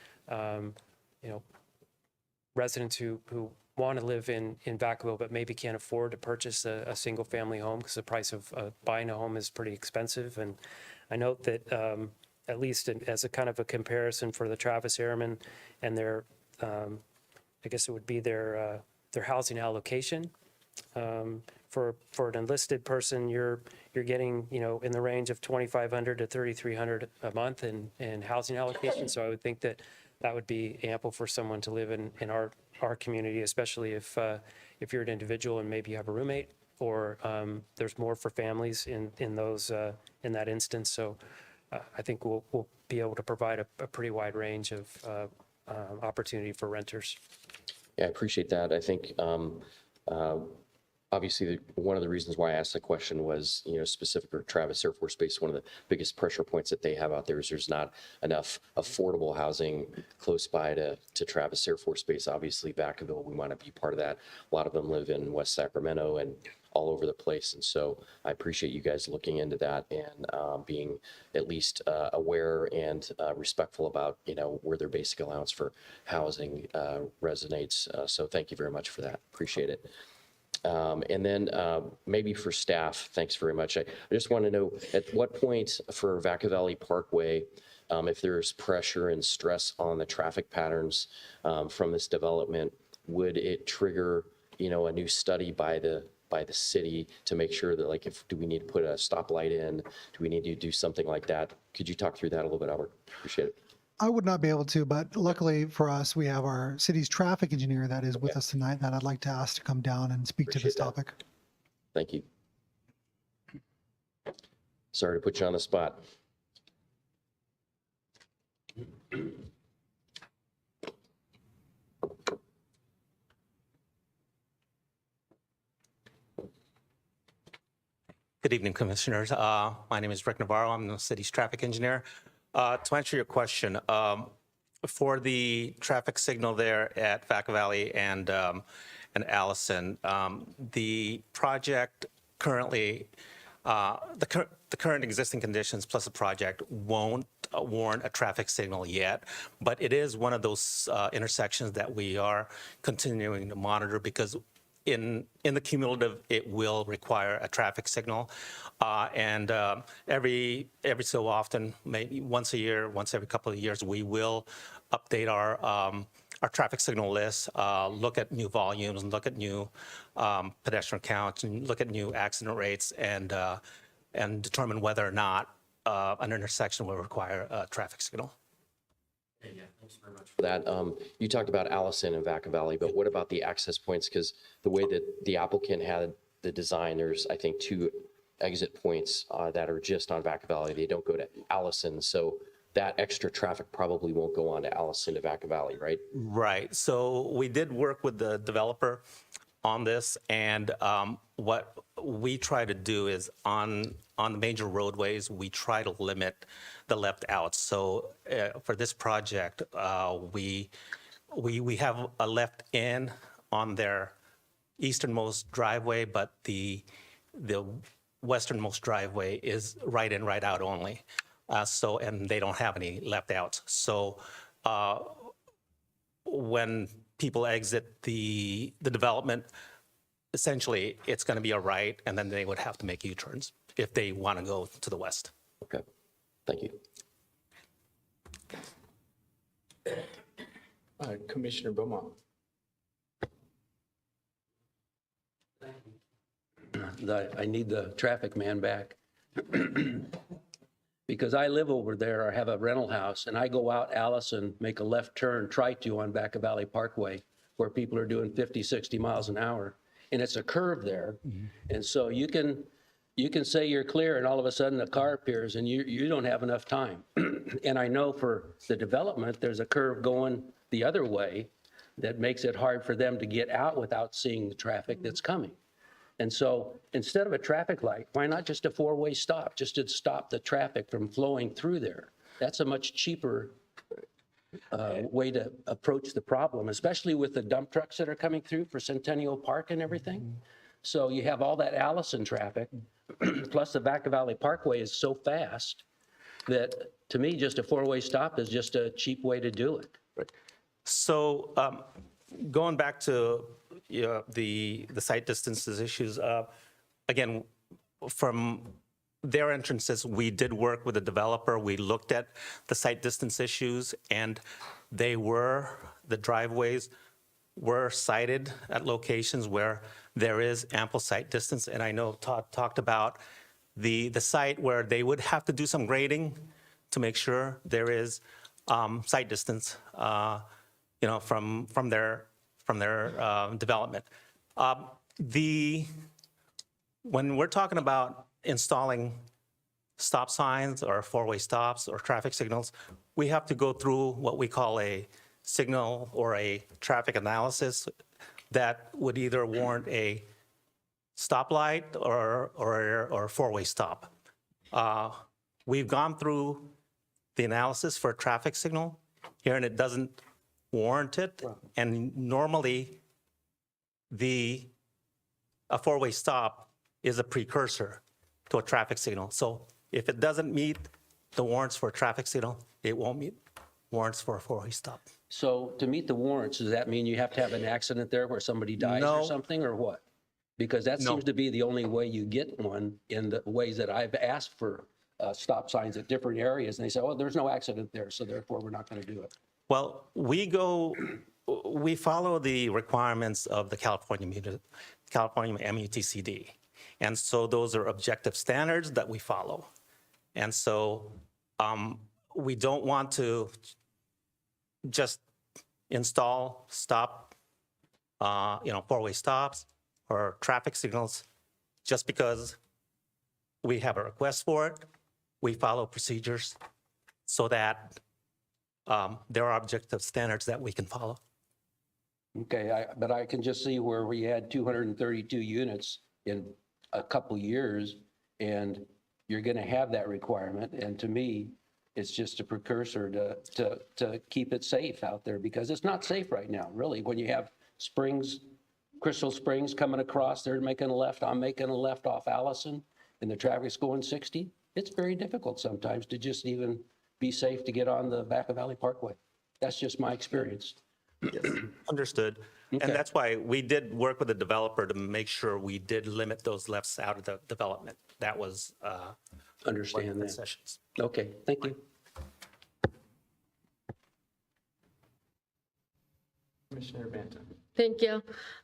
residents who want to live in Vacaville but maybe can't afford to purchase a single family home because the price of buying a home is pretty expensive. And I note that at least as a kind of a comparison for the Travis Airman and their I guess it would be their housing allocation. For an enlisted person, you're getting in the range of $2,500 to $3,300 a month in housing allocation. So I would think that would be ample for someone to live in our community, especially if you're an individual and maybe you have a roommate, or there's more for families in that instance. So I think we'll be able to provide a pretty wide range of opportunity for renters. Yeah, I appreciate that. I think obviously one of the reasons why I asked the question was, specific for Travis Air Force Base, one of the biggest pressure points that they have out there is there's not enough affordable housing close by to Travis Air Force Base. Obviously, Vacaville, we want to be part of that. A lot of them live in West Sacramento and all over the place. And so I appreciate you guys looking into that and being at least aware and respectful about, where their basic allowance for housing resonates. So thank you very much for that. Appreciate it. And then maybe for staff, thanks very much. I just want to know at what point for Vacaville Parkway, if there's pressure and stress on the traffic patterns from this development, would it trigger, a new study by the city to make sure that do we need to put a stoplight in? Do we need to do something like that? Could you talk through that a little bit, Albert? Appreciate it. I would not be able to, but luckily for us, we have our city's traffic engineer that is with us tonight that I'd like to ask to come down and speak to this topic. Thank you. Sorry to put you on the spot. Good evening, Commissioners. My name is Rick Navarro. I'm the city's traffic engineer. To answer your question, for the traffic signal there at Vacaville and Allison. The project currently, the current existing conditions plus the project won't warrant a traffic signal yet, but it is one of those intersections that we are continuing to monitor because in the cumulative, it will require a traffic signal. And every so often, maybe once a year, once every couple of years, we will update our traffic signal list, look at new volumes, and look at new pedestrian counts, and look at new accident rates, and determine whether or not an intersection will require a traffic signal. For that, you talked about Allison and Vacaville, but what about the access points? Because the way that the applicant had the design, there's, I think, 2 exit points that are just on Vacaville. They don't go to Allison. So that extra traffic probably won't go on to Allison to Vacaville, right? Right. So we did work with the developer on this, and what we try to do is on the major roadways, we try to limit the left outs. So for this project, we have a left in on their easternmost driveway, but the westernmost driveway is right in, right out only. And they don't have any left outs. So when people exit the development, essentially it's going to be a right, and then they would have to make U-turns if they want to go to the west. Okay, thank you. Commissioner Beaumont. I need the traffic man back. Because I live over there, or have a rental house, and I go out Allison, make a left turn, try to on Vacaville Parkway, where people are doing 50, 60 miles an hour, and it's a curve there. And so you can say you're clear, and all of a sudden a car appears, and you don't have enough time. And I know for the development, there's a curve going the other way that makes it hard for them to get out without seeing the traffic that's coming. And so instead of a traffic light, why not just a 4-way stop, just to stop the traffic from flowing through there? That's a much cheaper way to approach the problem, especially with the dump trucks that are coming through for Centennial Park and everything. So you have all that Allison traffic, plus the Vacaville Parkway is so fast that, to me, just a 4-way stop is just a cheap way to do it. So going back to the site distances issues, again, from their entrances, we did work with the developer. We looked at the site distance issues, and the driveways were sited at locations where there is ample site distance. And I know Todd talked about the site where they would have to do some grading to make sure there is site distance, from their development. When we're talking about installing stop signs or 4-way stops or traffic signals, we have to go through what we call a signal or a traffic analysis that would either warrant a stoplight or 4-way stop. We've gone through the analysis for a traffic signal here, and it doesn't warrant it. And normally, a 4-way stop is a precursor to a traffic signal. So if it doesn't meet the warrants for a traffic signal, it won't meet warrants for a 4-way stop. So to meet the warrants, does that mean you have to have an accident there where somebody dies No. or something, or what? Because that No. seems to be the only way you get one in the ways that I've asked for stop signs at different areas. And they say, oh, there's no accident there, so therefore we're not going to do it. Well, we follow the requirements of the California MUTCD. And so those are objective standards that we follow. And so we don't want to just install 4-way stops or traffic signals just because we have a request for it. We follow procedures so that there are objective standards that we can follow. Okay, but I can just see where we had 232 units in a couple years, and you're going to have that requirement. And to me, it's just a precursor to keep it safe out there, because it's not safe right now, really, when you have springs Crystal Springs coming across, they're making a left, I'm making a left off Allison, and the traffic's going 60. It's very difficult sometimes to just even be safe to get on the Vacaville Parkway. That's just my experience. Understood. Okay. And that's why we did work with the developer to make sure we did limit those lefts out of the development. That was Understand one of the that. concessions. Okay, thank you. Commissioner Banta. Thank you.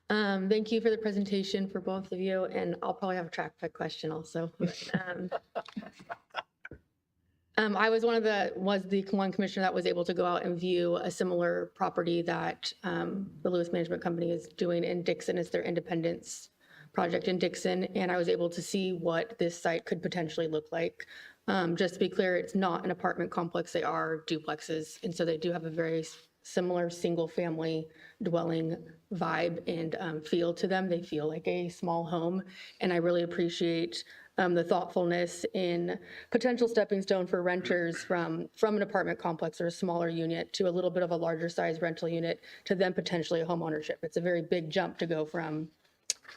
Thank you for the presentation for both of you, and I'll probably have a traffic question also. I was the one commissioner that was able to go out and view a similar property that the Lewis Management Company is doing in Dixon. It's their Independence project in Dixon, and I was able to see what this site could potentially look like. Just to be clear, it's not an apartment complex. They are duplexes, and so they do have a very similar single-family dwelling vibe and feel to them. They feel like a small home, and I really appreciate the thoughtfulness in potential stepping stone for renters from an apartment complex or a smaller unit to a little bit of a larger size rental unit to then potentially a home ownership. It's a very big jump to go from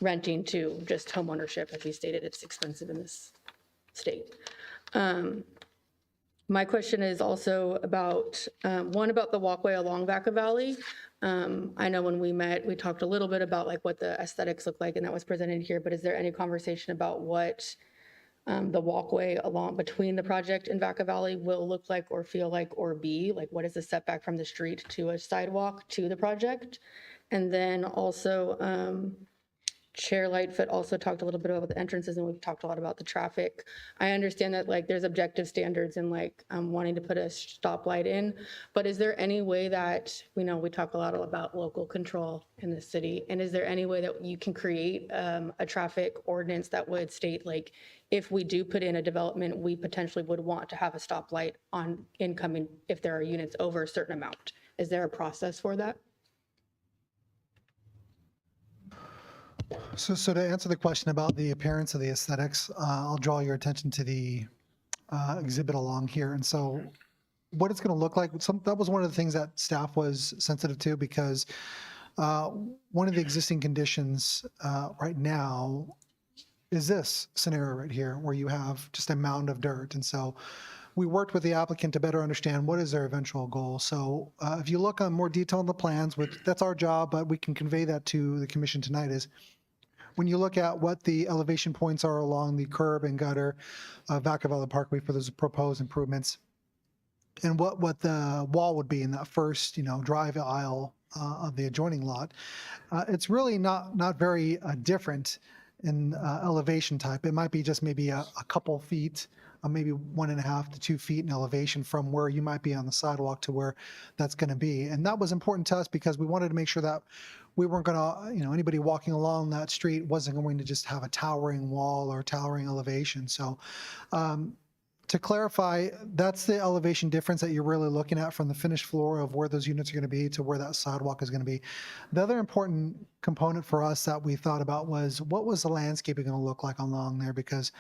renting to just home ownership. As you stated, it's expensive in this state. My question is also about, one, about the walkway along Vacaville. I know when we met, we talked a little bit about like what the aesthetics look like, and that was presented here, but is there any conversation about what the walkway along between the project and Vacaville will look like or feel like or be? Like, what is the setback from the street to a sidewalk to the project? And then also, Chair Lightfoot also talked a little bit about the entrances, and we've talked a lot about the traffic. I understand that like there's objective standards and like wanting to put a stoplight in, but is there any way that, we talk a lot about local control in the city, and is there any way that you can create a traffic ordinance that would state like, if we do put in a development, we potentially would want to have a stoplight on incoming if there are units over a certain amount? Is there a process for that? So to answer the question about the appearance of the aesthetics, I'll draw your attention to the exhibit along here. And so what it's going to look like, that was one of the things that staff was sensitive to, because one of the existing conditions right now is this scenario right here, where you have just a mound of dirt. And so we worked with the applicant to better understand what is their eventual goal. So if you look on more detail in the plans, which that's our job, but we can convey that to the commission tonight, is when you look at what the elevation points are along the curb and gutter of Vacaville Parkway for those proposed improvements, and what the wall would be in that first, drive aisle of the adjoining lot, it's really not very different in elevation type. It might be just maybe a couple feet, maybe 1.5 to 2 feet in elevation from where you might be on the sidewalk to where that's going to be. And that was important to us because we wanted to make sure that we weren't going to, anybody walking along that street wasn't going to just have a towering wall or towering elevation. So to clarify, that's the elevation difference that you're really looking at from the finished floor of where those units are going to be to where that sidewalk is going to be. The other important component for us that we thought about was, what was the landscaping going to look like along there? Because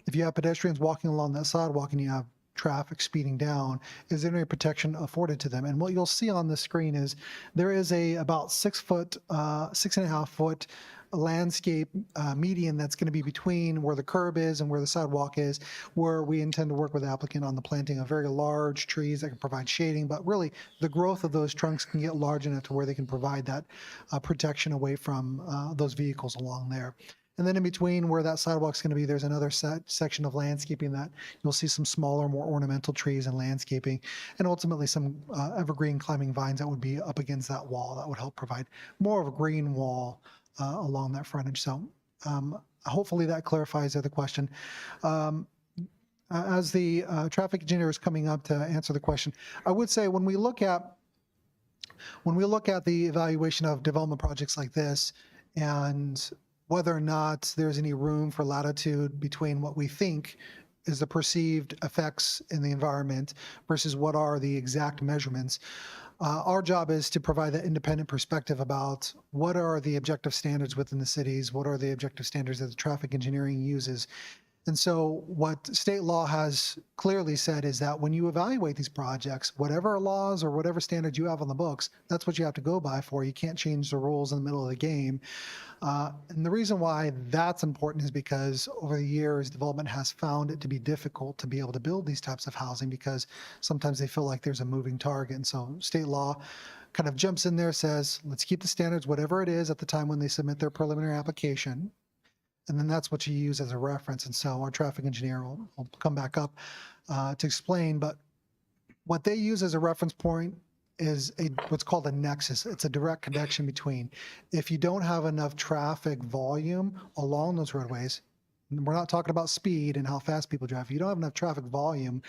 if you have pedestrians walking along that sidewalk and you have traffic speeding down, is there any protection afforded to them? And what you'll see on the screen is there is about 6.5 foot landscape median that's going to be between where the curb is and where the sidewalk is, where we intend to work with the applicant on the planting of very large trees that can provide shading, but really the growth of those trunks can get large enough to where they can provide that protection away from those vehicles along there. And then in between where that sidewalk's going to be, there's another section of landscaping that you'll see some smaller, more ornamental trees and landscaping, and ultimately some evergreen climbing vines that would be up against that wall that would help provide more of a green wall along that frontage. So hopefully that clarifies the other question. As the traffic engineer is coming up to answer the question, I would say when we look at the evaluation of development projects like this, and whether or not there's any room for latitude between what we think is the perceived effects in the environment versus what are the exact measurements, our job is to provide that independent perspective about what are the objective standards within the cities, what are the objective standards that the traffic engineering uses, And so what state law has clearly said is that when you evaluate these projects, whatever laws or whatever standards you have on the books, that's what you have to go by for. You can't change the rules in the middle of the game. And the reason why that's important is because over the years, development has found it to be difficult to be able to build these types of housing because sometimes they feel like there's a moving target. And so state law kind of jumps in there, says, let's keep the standards, whatever it is at the time when they submit their preliminary application. And then that's what you use as a reference. And so our traffic engineer will come back up to explain, but what they use as a reference point is what's called a nexus. It's a direct connection between if you don't have enough traffic volume along those roadways, and we're not talking about speed and how fast people drive. If you don't have enough traffic volume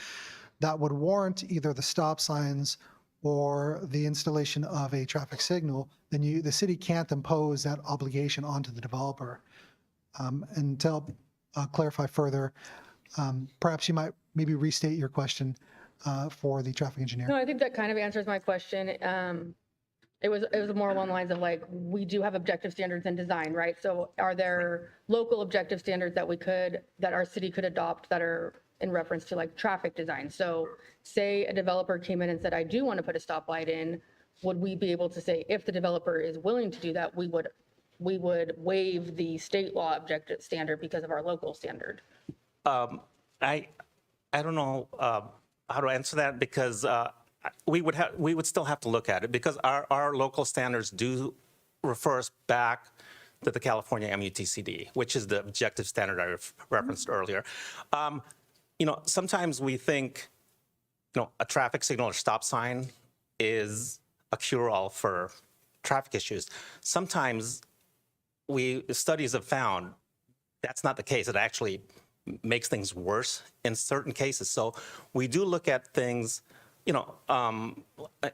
that would warrant either the stop signs or the installation of a traffic signal, then the city can't impose that obligation onto the developer. And to help clarify further, perhaps you might maybe restate your question for the traffic engineer. No, I think that kind of answers my question. It was more along the lines of like, we do have objective standards in design, right? So are there local objective standards that our city could adopt that are in reference to like traffic design? So say a developer came in and said, I do want to put a stoplight in, would we be able to say, if the developer is willing to do that, we would waive the state law objective standard because of our local standard? I don't know how to answer that because we would still have to look at it because our local standards do refer us back to the California MUTCD, which is the objective standard I referenced earlier. Sometimes we think, a traffic signal or stop sign is a cure-all for traffic issues. Sometimes studies have found that's not the case. It actually makes things worse in certain cases. So we do look at things,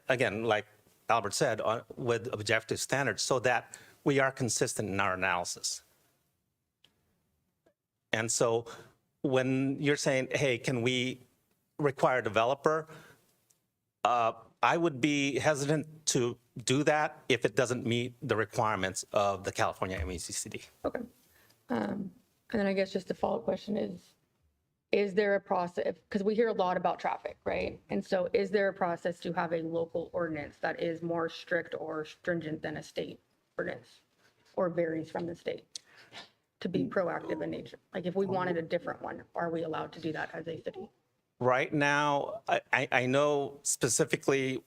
again, like Albert said, with objective standards so that we are consistent in our analysis. And so when you're saying, hey, can we require a developer? I would be hesitant to do that if it doesn't meet the requirements of the California MUTCD. Okay. And then I guess just the follow-up question is there a process, because we hear a lot about traffic, right? And so is there a process to have a local ordinance that is more strict or stringent than a state ordinance or varies from the state to be proactive in nature? Like if we wanted a different one, are we allowed to do that as a city? Right now, I know specifically,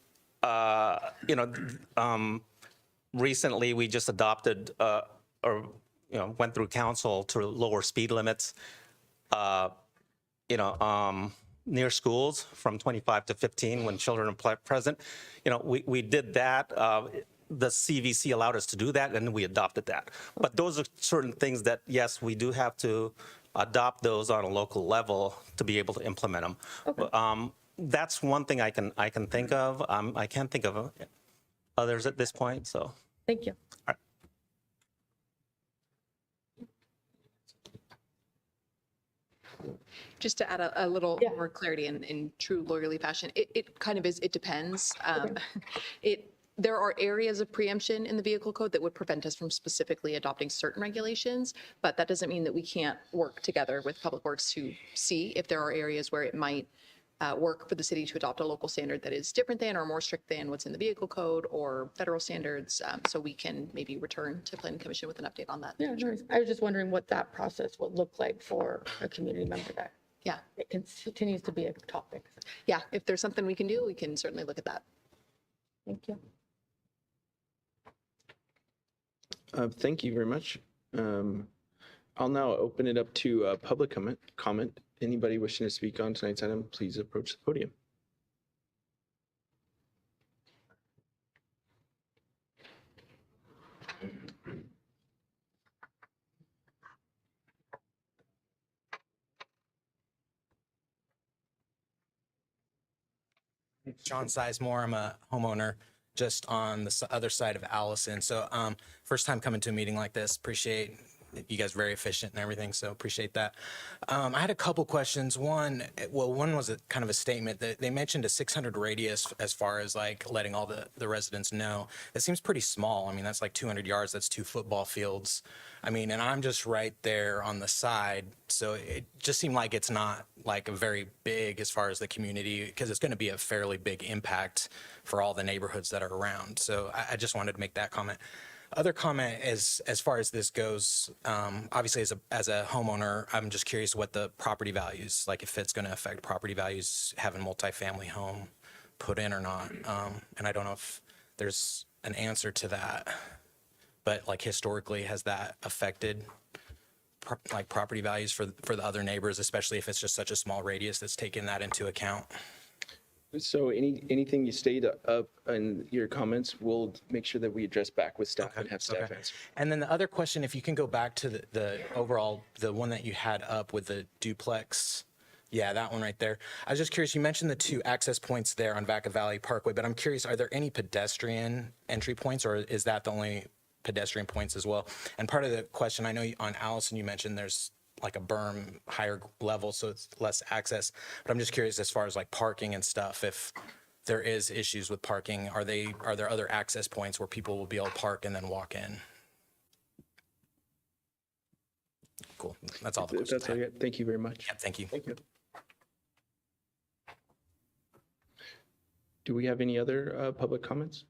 recently we just adopted went through council to lower speed limits, near schools from 25 to 15 when children are present. We did that. The CVC allowed us to do that, and we adopted that. But those are certain things that, yes, we do have to adopt those on a local level to be able to implement them. Okay. That's one thing I can think of. I can't think of others at this point. So thank you. All right. Just to add a little more clarity in true lawyerly fashion, it kind of is, it depends. There are areas of preemption in the vehicle code that would prevent us from specifically adopting certain regulations, but that doesn't mean that we can't work together with Public Works to see if there are areas where it might work for the city to adopt a local standard that is different than or more strict than what's in the vehicle code or federal standards, so we can maybe return to Planning Commission with an update on that. Yeah, no, I was just wondering what that process would look like for a community member that it continues to be a topic. Yeah, if there's something we can do, we can certainly look at that. Thank you. Thank you very much. I'll now open it up to public comment. Anybody wishing to speak on tonight's item, please approach the podium. John Sizemore. I'm a homeowner just on the other side of Allison. So first time coming to a meeting like this. Appreciate you guys are very efficient and everything, so appreciate that. I had a couple questions. One was a kind of a statement that they mentioned a 600 radius as far as like letting all the residents know. It seems pretty small. I mean, that's like 200 yards. That's 2 football fields. I mean, and I'm just right there on the side, so it just seemed like it's not like a very big as far as the community, because it's going to be a fairly big impact for all the neighborhoods that are around. So I just wanted to make that comment. Other comment is, as far as this goes, obviously as a homeowner, I'm just curious what the property values, like if it's going to affect property values having multifamily home put in or not. And I don't know if there's an answer to that, but like historically, has that affected like property values for the other neighbors, especially if it's just such a small radius that's taking that into account? So anything you state up in your comments, we'll make sure that we address back with staff and have staff answer. And then the other question, if you can go back to the overall, the one that you had up with the duplex. Yeah, that one right there. I was just curious, you mentioned the 2 access points there on Vacaville Parkway, but I'm curious, are there any pedestrian entry points, or is that the only pedestrian points as well? And part of the question, I know on Allison, you mentioned there's like a berm higher level, so it's less access, but I'm just curious as far as like parking and stuff, if there is issues with parking, are there other access points where people will be able to park and then walk in? Cool, that's all the questions. That's all I got. Thank you very much. Yeah, thank you. Thank you. Do we have any other public comments?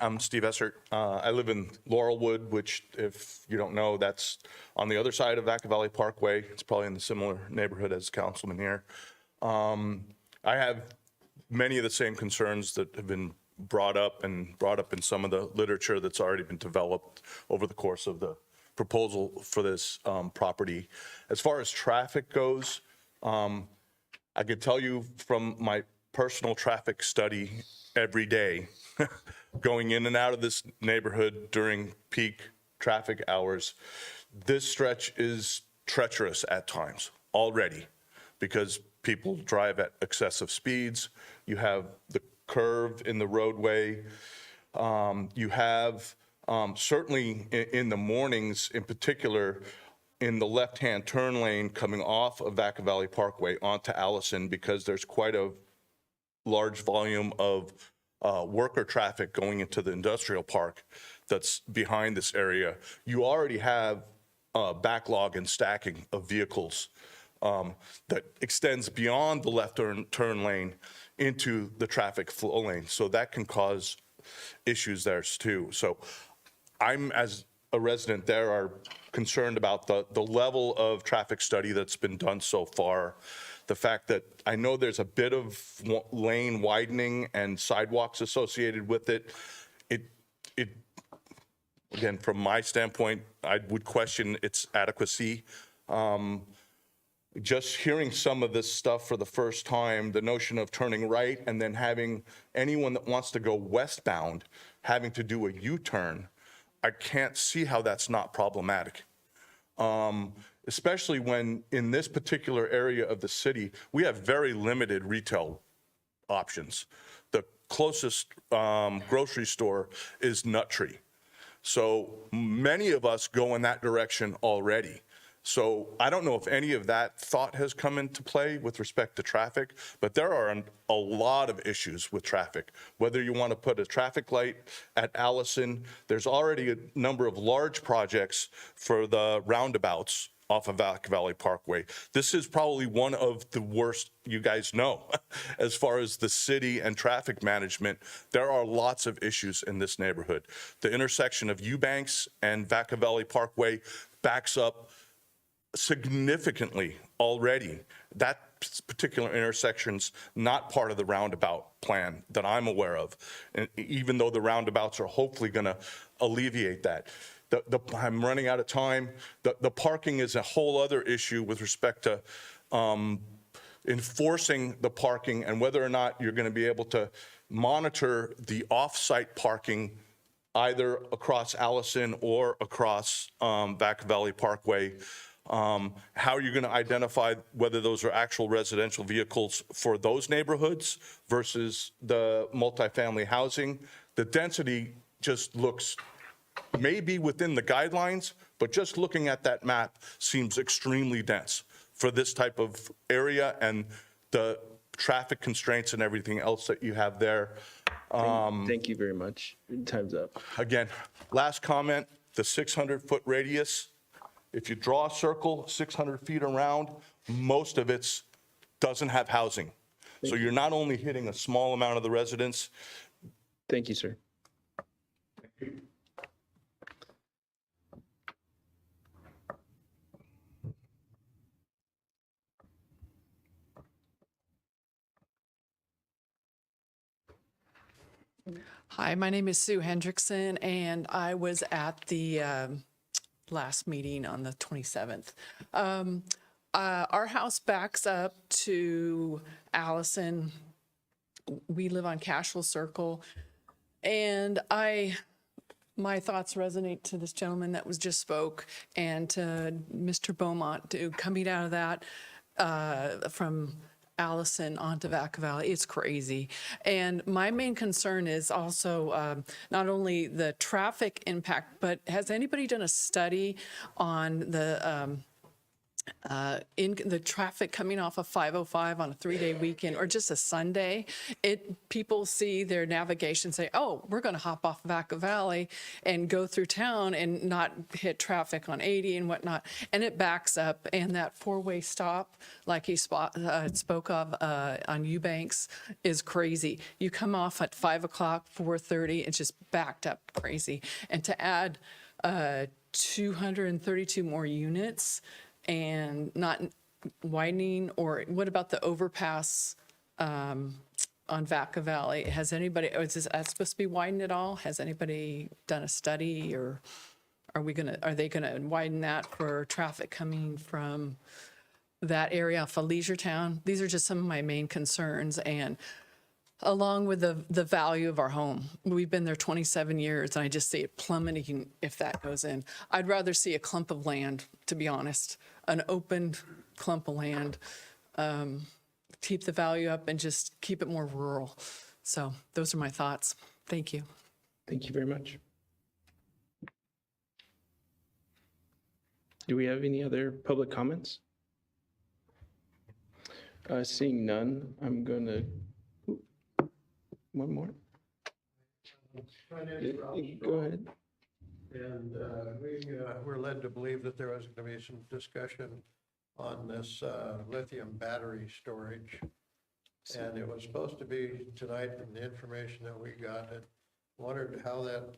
I'm Steve Essert. I live in Laurelwood, which, if you don't know, that's on the other side of Vacaville Parkway. It's probably in the similar neighborhood as Councilman here. I have many of the same concerns that have been brought up in some of the literature that's already been developed over the course of the proposal for this property. As far as traffic goes, I could tell you from my personal traffic study every day, going in and out of this neighborhood during peak traffic hours, this stretch is treacherous at times already because people drive at excessive speeds. You have the curve in the roadway. You have certainly in the mornings, in particular, in the left-hand turn lane coming off of Vacaville Parkway onto Allison, because there's quite a large volume of worker traffic going into the industrial park that's behind this area. You already have backlog and stacking of vehicles that extends beyond the left turn lane into the traffic flow lane. So that can cause issues there too. So I'm, as a resident there, are concerned about the level of traffic study that's been done so far. The fact that I know there's a bit of lane widening and sidewalks associated with it. It again, from my standpoint, I would question its adequacy. Just hearing some of this stuff for the first time, the notion of turning right and then having anyone that wants to go westbound having to do a U-turn, I can't see how that's not problematic. Especially when in this particular area of the city, we have very limited retail options. The closest grocery store is Nut Tree. So many of us go in that direction already. So I don't know if any of that thought has come into play with respect to traffic, but there are a lot of issues with traffic. Whether you want to put a traffic light at Allison, there's already a number of large projects for the roundabouts off of Vacaville Parkway. This is probably one of the worst, you guys know, as far as the city and traffic management. There are lots of issues in this neighborhood. The intersection of Eubanks and Vacaville Parkway backs up significantly already. That particular intersection's not part of the roundabout plan that I'm aware of, and even though the roundabouts are hopefully going to alleviate that. I'm running out of time. The parking is a whole other issue with respect to enforcing the parking and whether or not you're going to be able to monitor the off-site parking either across Allison or across Vacaville Parkway. How are you going to identify whether those are actual residential vehicles for those neighborhoods versus the multifamily housing? The density just looks maybe within the guidelines, but just looking at that map seems extremely dense for this type of area and the traffic constraints and everything else that you have there. Thank you very much. Time's up. Again, last comment, the 600-foot radius. If you draw a circle 600 feet around, most of it doesn't have housing. So you're not only hitting a small amount of the residents. Thank you, sir. Hi, my name is Sue Hendrickson, and I was at the last meeting on the 27th. Our house backs up to Allison. We live on Cashel Circle, and my thoughts resonate to this gentleman that was just spoke and to Mr. Beaumont coming out of that from Allison onto Vacaville. It's crazy. And my main concern is also not only the traffic impact, but has anybody done a study on the traffic coming off of 505 on a 3-day weekend or just a Sunday? People see their navigation say, oh, we're going to hop off Vacaville and go through town and not hit traffic on 80 and whatnot. And it backs up. And that 4-way stop, like he spoke of on Eubanks, is crazy. You come off at 5 o'clock, 4:30, it's just backed up crazy. And to add 232 more units and not widening, or what about the overpass on Vacaville? Has anybody, is that supposed to be widened at all? Has anybody done a study, or are they gonna widen that for traffic coming from that area off of Leisure Town? These are just some of my main concerns, and along with the value of our home. We've been there 27 years, and I just see it plummeting if that goes in. I'd rather see a clump of land, to be honest, an open clump of land, keep the value up and just keep it more rural. So those are my thoughts. Thank you. Thank you very much. Do we have any other public comments? Seeing none, I'm going to, one more. Go ahead. And we were led to believe that there was going to be some discussion on this lithium battery storage. And it was supposed to be tonight, and the information that we got, I wondered how that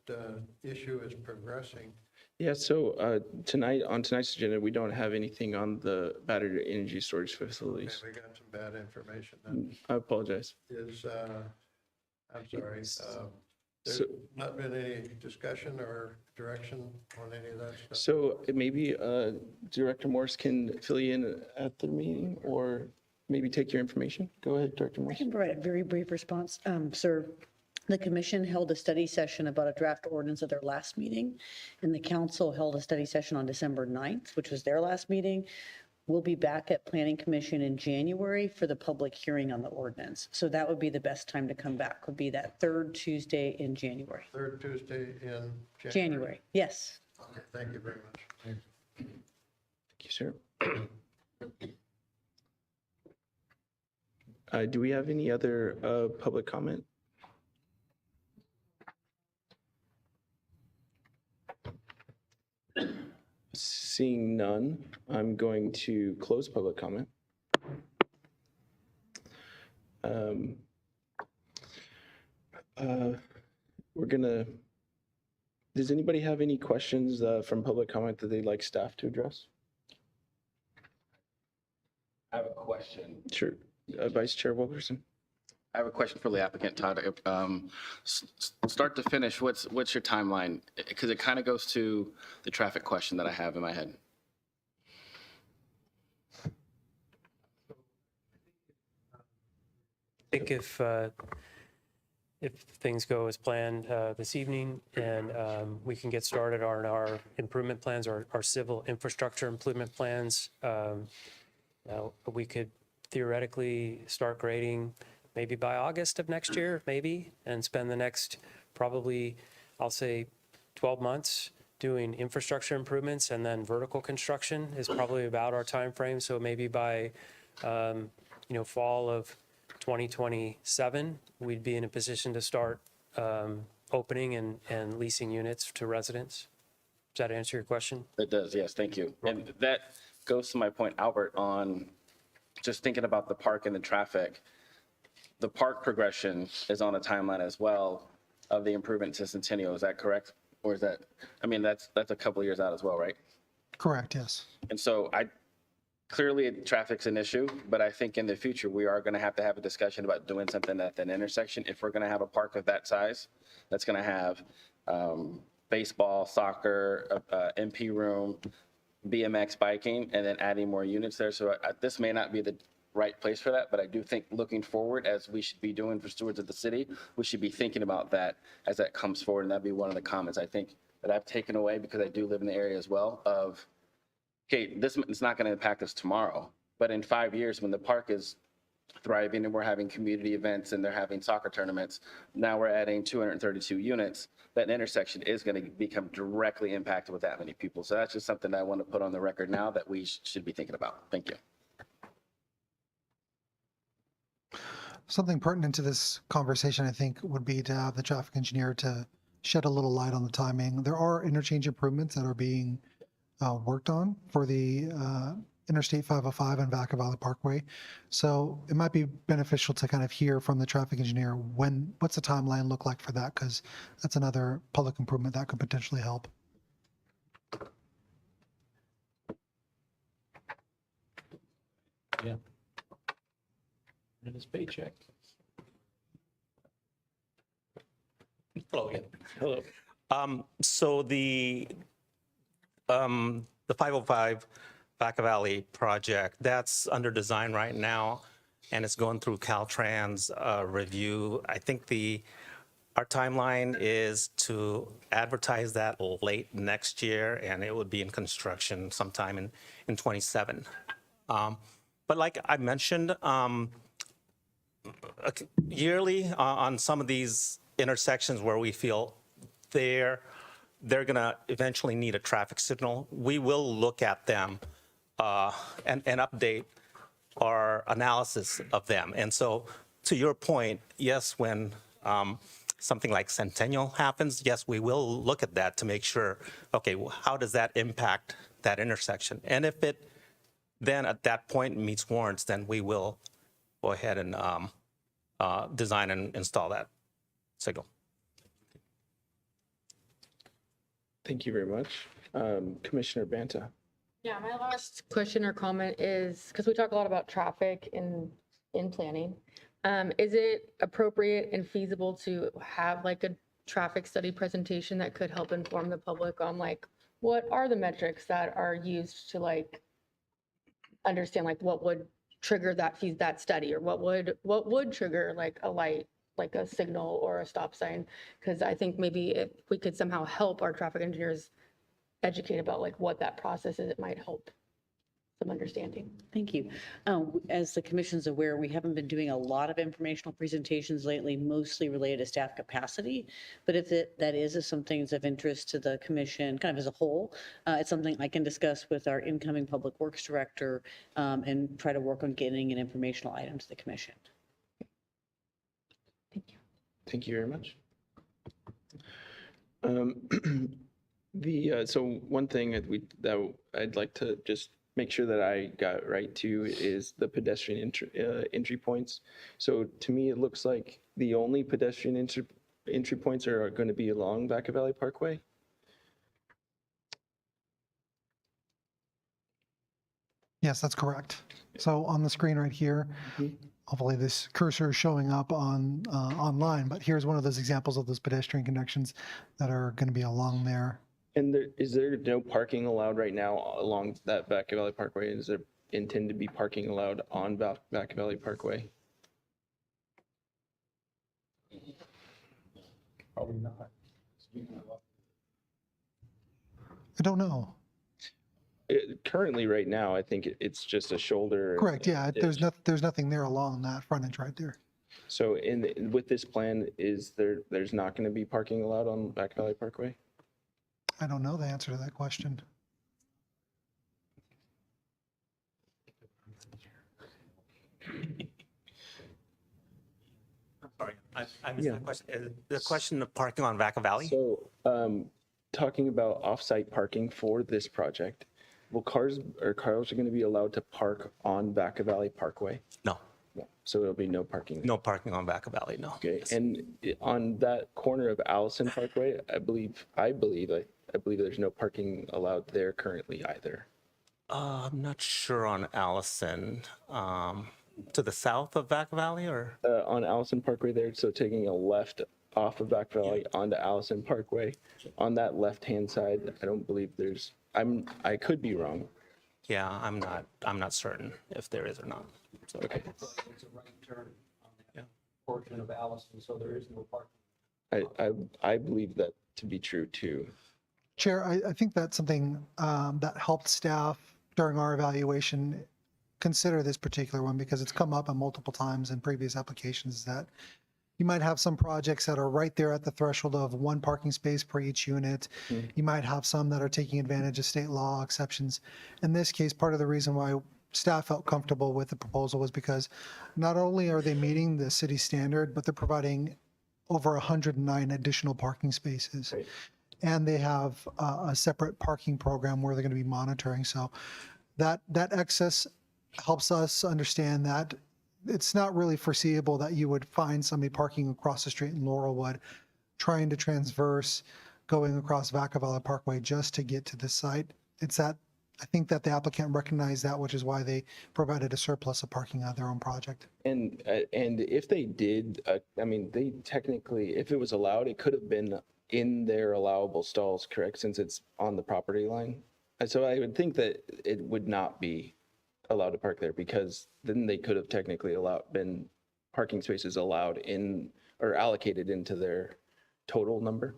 issue is progressing. Yeah, so on tonight's agenda, we don't have anything on the battery energy storage facilities. Okay, we got some bad information then. I apologize. I'm sorry. There's not been any discussion or direction on any of that stuff? So maybe Director Morse can fill you in at the meeting, or maybe take your information. Go ahead, Director I Morse. can provide a very brief response. Sir, the commission held a study session about a draft ordinance at their last meeting, and the council held a study session on December 9th, which was their last meeting. We'll be back at Planning Commission in January for the public hearing on the ordinance. So that would be the best time to come back, would be that third Tuesday in January. Third Tuesday in January? January, yes. Okay, thank you very much. Thank you, sir. Do we have any other public comment? Seeing none, I'm going to close public comment. Does anybody have any questions from public comment that they'd like staff to address? I have a question. Sure. Vice Chair Wilkerson. I have a question for the applicant, Todd. Start to finish, what's your timeline? Because it kind of goes to the traffic question that I have in my head. I think if things go as planned this evening, and we can get started on our improvement plans, our civil infrastructure improvement plans. We could theoretically start grading maybe by August of next year, maybe, and spend the next probably, I'll say, 12 months doing infrastructure improvements, and then vertical construction is probably about our time frame. So maybe by fall of 2027, we'd be in a position to start opening and leasing units to residents. Does that answer your question? It does, yes, thank you. And that goes to my point, Albert, on just thinking about the park and the traffic. The park progression is on a timeline as well of the improvement to Centennial, is that correct? Or is that, I mean, that's a couple of years out as well, right? Correct, yes. And so clearly traffic's an issue, but I think in the future, we are going to have a discussion about doing something at that intersection. If we're going to have a park of that size, that's going to have baseball, soccer, MP room, BMX biking, and then adding more units there. So this may not be the right place for that, but I do think looking forward, as we should be doing for stewards of the city, we should be thinking about that as that comes forward. And that'd be one of the comments I think that I've taken away, because I do live in the area as well, of, okay, this is not going to impact us tomorrow, but in 5 years when the park is thriving and we're having community events and they're having soccer tournaments, now we're adding 232 units, that intersection is going to become directly impacted with that many people. So that's just something that I want to put on the record now that we should be thinking about. Thank you. Something pertinent to this conversation, I think, would be to have the traffic engineer to shed a little light on the timing. There are interchange improvements that are being worked on for the Interstate 505 and Vacaville Parkway. So it might be beneficial to kind of hear from the traffic engineer what's the timeline look like for that, because that's another public improvement that could potentially help. Yeah. And his paycheck. Hello again. Hello. So the 505 Vacaville project, that's under design right now, and it's going through Caltrans review. I think our timeline is to advertise that late next year, and it would be in construction sometime in 27. But like I mentioned, yearly on some of these intersections where we feel they're going to eventually need a traffic signal, we will look at them and update our analysis of them. And so to your point, yes, when something like Centennial happens, yes, we will look at that to make sure, okay, well, how does that impact that intersection? And if it then at that point meets warrants, then we will go ahead and design and install that signal. Thank you very much. Commissioner Banta. Yeah, my last question or comment is, because we talk a lot about traffic in planning, is it appropriate and feasible to have like a traffic study presentation that could help inform the public on like, what are the metrics that are used to like understand like what would trigger that study, or what would trigger like a light, like a signal or a stop sign? Because I think maybe if we could somehow help our traffic engineers educate about like what that process is, it might help some understanding. Thank you. As the commission's aware, we haven't been doing a lot of informational presentations lately, mostly related to staff capacity. But if that is some things of interest to the commission, kind of as a whole, it's something I can discuss with our incoming public works director and try to work on getting an informational item to the commission. Thank you. Thank you very much. So one thing that I'd like to just make sure that I got right too is the pedestrian entry points. So to me, it looks like the only pedestrian entry points are going to be along Vacaville Parkway. Yes, that's correct. So on the screen right here, hopefully this cursor is showing up on online, but here's one of those examples of those pedestrian connections that are going to be along there. And is there no parking allowed right now along that Vacaville Parkway? Is there intend to be parking allowed on Vacaville Parkway? Probably not. I don't know. Currently, right now, I think it's just a shoulder. Correct, yeah, there's ditch. there's nothing there along that frontage right there. So with this plan, there's not going to be parking allowed on Back Valley Parkway? I don't know the answer to that question. Sorry, I missed that question. The question of parking on Vacaville? So, talking about off-site parking for this project, will cars are going to be allowed to park on Vaca Valley Parkway? No. No. So there'll be no parking there? No parking on Vacaville, no. Okay, Yes. and on that corner of Allison Parkway, I believe there's no parking allowed there currently either. I'm not sure on Allison. To the south of Vacaville or? On Allison Parkway there, so taking a left off of Back Valley onto Allison Parkway, on that left-hand side, I don't believe there's, I could be wrong. Yeah, I'm not certain if there is or not. So, Okay. It's a right turn on that portion of Allison, so there is no parking. I believe that to be true too. Chair, I think that's something that helped staff during our evaluation consider this particular one because it's come up on multiple times in previous applications that you might have some projects that are right there at the threshold of one parking space per each unit. You might have some that are taking advantage of state law exceptions. In this case, part of the reason why staff felt comfortable with the proposal was because not only are they meeting the city standard, but they're providing over 109 additional parking spaces. Right. And they have a separate parking program where they're going to be monitoring. So that excess helps us understand that it's not really foreseeable that you would find somebody parking across the street in Laurelwood, trying to transverse, going across Vacaville Parkway just to get to the site. It's that, I think that the applicant recognized that, which is why they provided a surplus of parking on their own project. And if they did, I mean, they technically, if it was allowed, it could have been in their allowable stalls, correct? Since it's on the property line. And so I would think that it would not be allowed to park there because then they could have technically been parking spaces allowed in or allocated into their total number.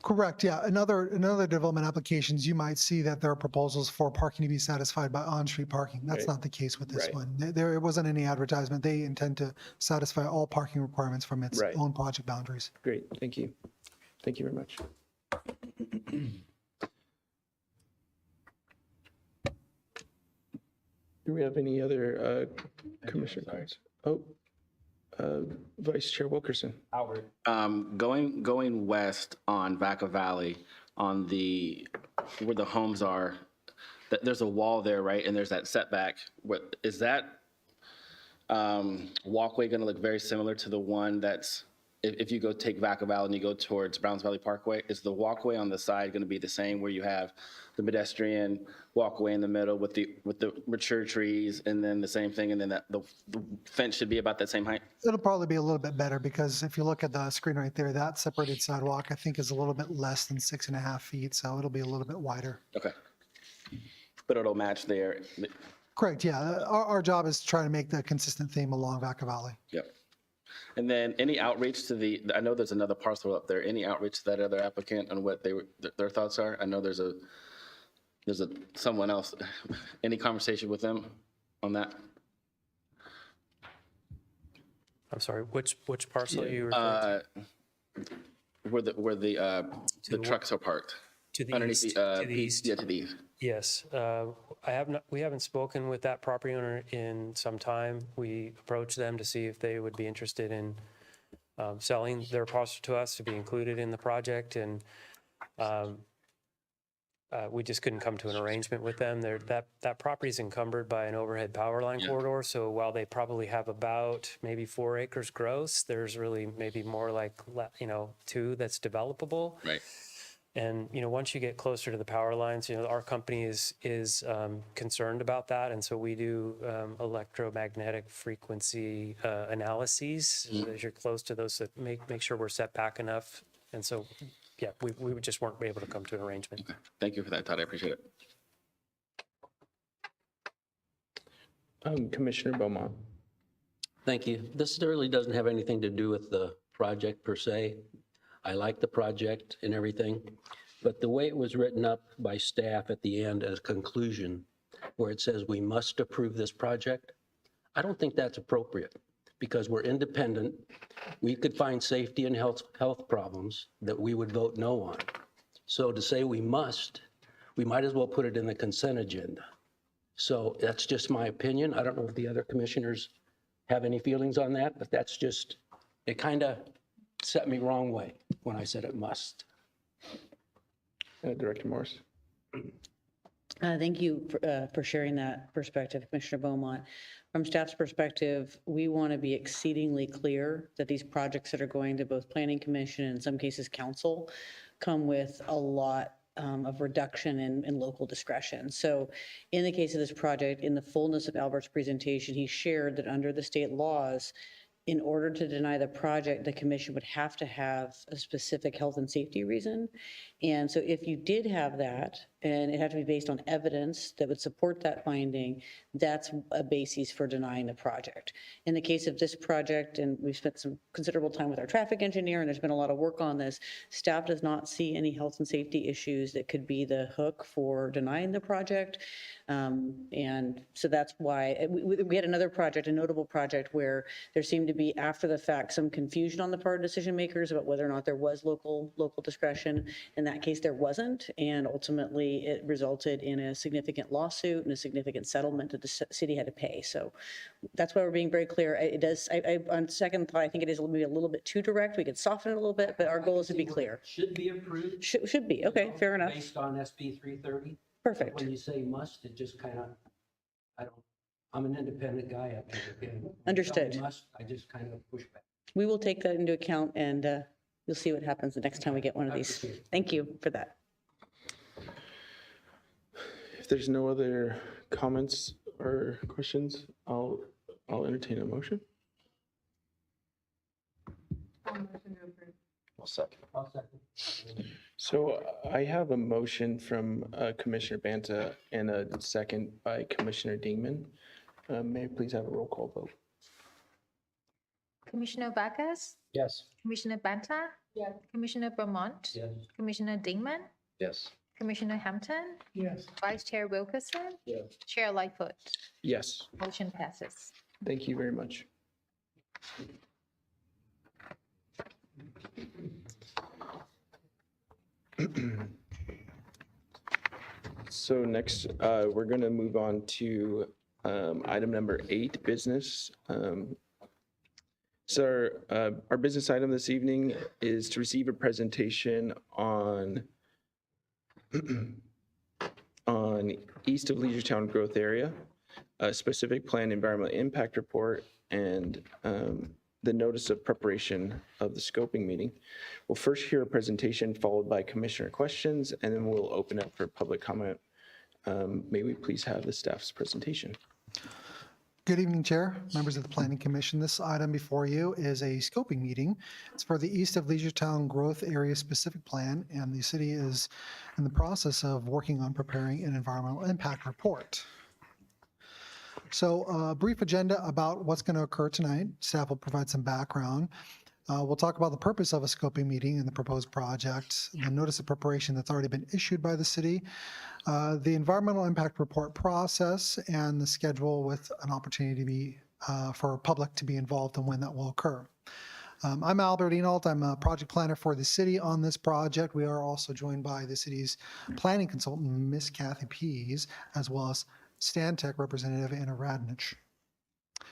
Correct, yeah. In other development applications, you might see that there are proposals for parking to be satisfied by on-street parking. That's Right. not the case with this Right. one. There wasn't any advertisement. They intend to satisfy all parking requirements from its Right. own project boundaries. Great, thank you. Thank you very much. Do we have any other commissioner comments? Oh, Vice Chair Wilkerson. Howard. Going west on Vaca Valley, on where the homes are, there's a wall there, right? And there's that setback. Is that walkway going to look very similar to the one that's, if you go take Vaca Valley and you go towards Browns Valley Parkway, is the walkway on the side going to be the same where you have the pedestrian walkway in the middle with the mature trees and then the same thing and then the fence should be about that same height? It'll probably be a little bit better because if you look at the screen right there, that separated sidewalk, I think is a little bit less than 6.5 feet. So it'll be a little bit wider. Okay. But it'll match there. Correct, yeah. Our job is to try to make the consistent theme along Vaca Valley. Yep. And then any outreach to I know there's another parcel up there, any outreach to that other applicant on what their thoughts are? I know there's someone else, any conversation with them on that? I'm sorry, which parcel are you referring to? Where the trucks are parked. To the Underneath east, the, to the east. Yeah, to the east. Yes, we haven't spoken with that property owner in some time. We approached them to see if they would be interested in selling their parcel to us to be included in the project, and we just couldn't come to an arrangement with them. That property is encumbered by an overhead power line corridor, so while they probably have about maybe 4 acres gross, there's really maybe more like 2 that's developable. Right. And, once you get closer to the power lines, our company is concerned about that. And so we do electromagnetic frequency analyses as you're close to those that make sure we're set back enough. And so, yeah, we just weren't able to come to an arrangement. Okay. Thank you for that, Todd. I appreciate it. Commissioner Beaumont. Thank you. This really doesn't have anything to do with the project per se. I like the project and everything, but the way it was written up by staff at the end as conclusion, where it says we must approve this project, I don't think that's appropriate because we're independent. We could find safety and health problems that we would vote no on. So to say we must, we might as well put it in the consent agenda. So that's just my opinion. I don't know if the other commissioners have any feelings on that, but that's just, it kind of set me wrong way when I said it must. Director Morris. Thank you for sharing that perspective, Commissioner Beaumont. From staff's perspective, we want to be exceedingly clear that these projects that are going to both Planning Commission and in some cases council come with a lot of reduction in local discretion. So in the case of this project, in the fullness of Albert's presentation, he shared that under the state laws, in order to deny the project, the commission would have to have a specific health and safety reason. And so if you did have that, and it had to be based on evidence that would support that finding, that's a basis for denying the project. In the case of this project, and we've spent some considerable time with our traffic engineer, and there's been a lot of work on this, staff does not see any health and safety issues that could be the hook for denying the project. And so that's why we had another project, a notable project, where there seemed to be, after the fact, some confusion on the part of decision makers about whether or not there was local discretion. In that case, there wasn't, and ultimately it resulted in a significant lawsuit and a significant settlement that the city had to pay. So that's why we're being very clear. It does, on second thought, I think it is maybe a little bit too direct. We could soften it a little bit, but our goal is to be clear. Should be approved. Should be, okay, fair enough. Based on SB 330. Perfect. When you say must, it just kind of, I'm an independent guy up here. And when you Understood. tell me must, I just kind of push back. We will take that into account, and you'll see what happens the next time we get one of these. Thank you for that. If there's no other comments or questions, I'll entertain a motion. I'll second. So I have a motion from Commissioner Banta and a second by Commissioner Dingman. May I please have a roll call vote? Commissioner Vargas, Yes. Commissioner Banta, Commissioner Beaumont, Yes. Commissioner Dingman, Yes. Commissioner Hampton, Yes. Vice Chair Wilkerson, Yes. Chair Lightfoot. Yes, Motion passes. thank you very much. So next, we're going to move on to item number 8, business. So our business item this evening is to receive a presentation on east of Leisure growth area, a specific plan environmental impact report, and the notice of preparation of the scoping meeting. We'll first hear a presentation followed by commissioner questions, and then we'll open up for public comment. May we please have the staff's presentation? Good evening, Chair, members of the Planning Commission. This item before you is a scoping meeting. It's for the East of Leisure Growth Area Specific Plan, and the city is in the process of working on preparing an environmental impact report. So a brief agenda about what's going to occur tonight. Staff will provide some background. We'll talk about the purpose of a scoping meeting and the proposed project, the notice of preparation that's already been issued by the city, the environmental impact report process, and the schedule with an opportunity to be for public to be involved and when that will occur. I'm Albert Enault. I'm a project planner for the city on this project. We are also joined by the city's planning consultant, Miss Kathy Pease, as well as Stantec representative Anna Radnich.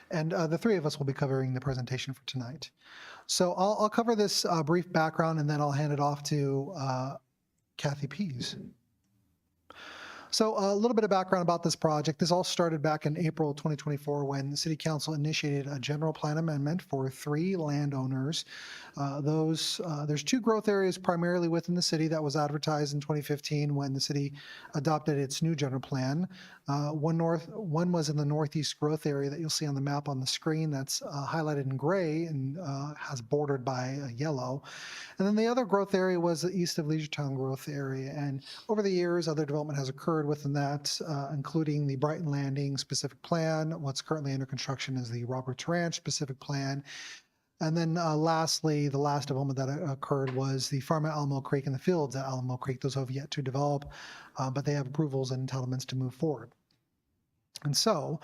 And the three of us will be covering the presentation for tonight. So I'll cover this brief background, and then I'll hand it off to Kathy Pease. So a little bit of background about this project. This all started back in April 2024 when the City Council initiated a general plan amendment for 3 landowners. There's 2 growth areas primarily within the city that was advertised in 2015 when the city adopted its new general plan. One was in the northeast growth area that you'll see on the map on the screen that's highlighted in gray and has bordered by yellow. And then the other growth area was the east of Leisure growth area. And over the years, other development has occurred within that, including the Brighton Landing specific plan. What's currently under construction is the Roberts Ranch specific plan. And then lastly, the last development that occurred was the farm at Alamo Creek and the fields at Alamo Creek. Those have yet to develop, but they have approvals and entitlements to move forward. And so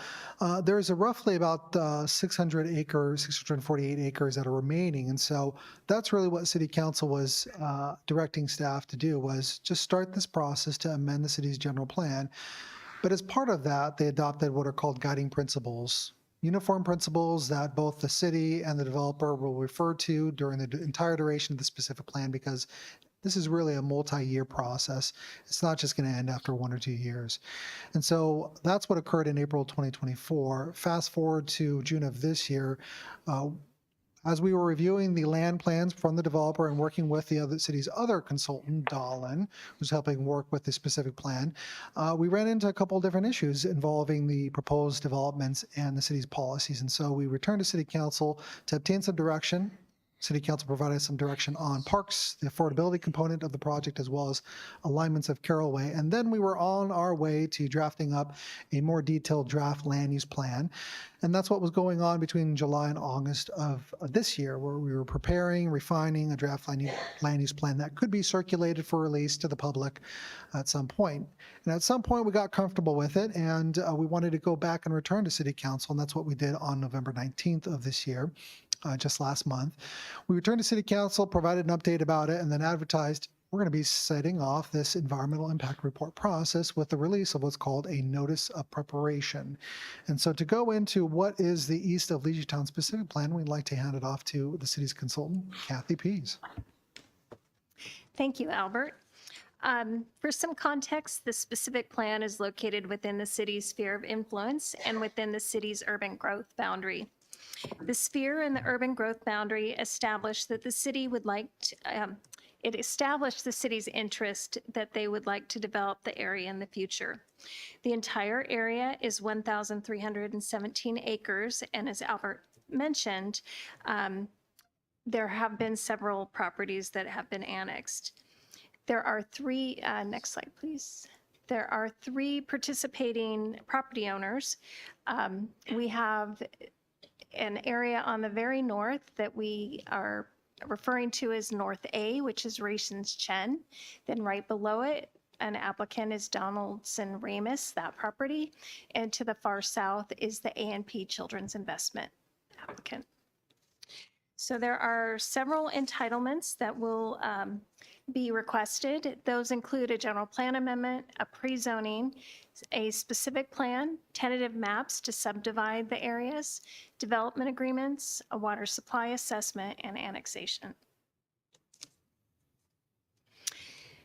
there's a roughly about 600 acres, 648 acres that are remaining. And so that's really what City Council was directing staff to do, was just start this process to amend the city's general plan. But as part of that, they adopted what are called guiding principles, uniform principles that both the city and the developer will refer to during the entire duration of the specific plan, because this is really a multi-year process. It's not just going to end after 1 or 2 years. And so that's what occurred in April 2024. Fast forward to June of this year, as we were reviewing the land plans from the developer and working with the other city's other consultant, Dahlin, who's helping work with the specific plan, we ran into a couple of different issues involving the proposed developments and the city's policies. And so we returned to City Council to obtain some direction. City Council provided some direction on parks, the affordability component of the project, as well as alignments of Carrollway. And then we were on our way to drafting up a more detailed draft land use plan. And that's what was going on between July and August of this year, where we were preparing, refining a draft land use plan that could be circulated for release to the public at some point. And at some point, we got comfortable with it, and we wanted to go back and return to City Council, and that's what we did on November 19th of this year. Just last month. We returned to City Council, provided an update about it, and then advertised we're going to be setting off this environmental impact report process with the release of what's called a notice of preparation. And so to go into what is the East of Legetown specific plan, we'd like to hand it off to the city's consultant, Kathy Pease. Thank you, Albert. For some context, the specific plan is located within the city's sphere of influence and within the city's urban growth boundary. The sphere and the urban growth boundary established that the city would like to, it established the city's interest that they would like to develop the area in the future. The entire area is 1,317 acres, and as Albert mentioned, there have been several properties that have been annexed. There are three, next slide, please. There are three participating property owners. We have an area on the very north that we are referring to as North A, which is Rayson's Chen. Then right below it, an applicant is Donaldson Ramus, that property. And to the far south is the A&P Children's Investment applicant. So there are several entitlements that will be requested. Those include a general plan amendment, a pre-zoning, a specific plan, tentative maps to subdivide the areas, development agreements, a water supply assessment, and annexation.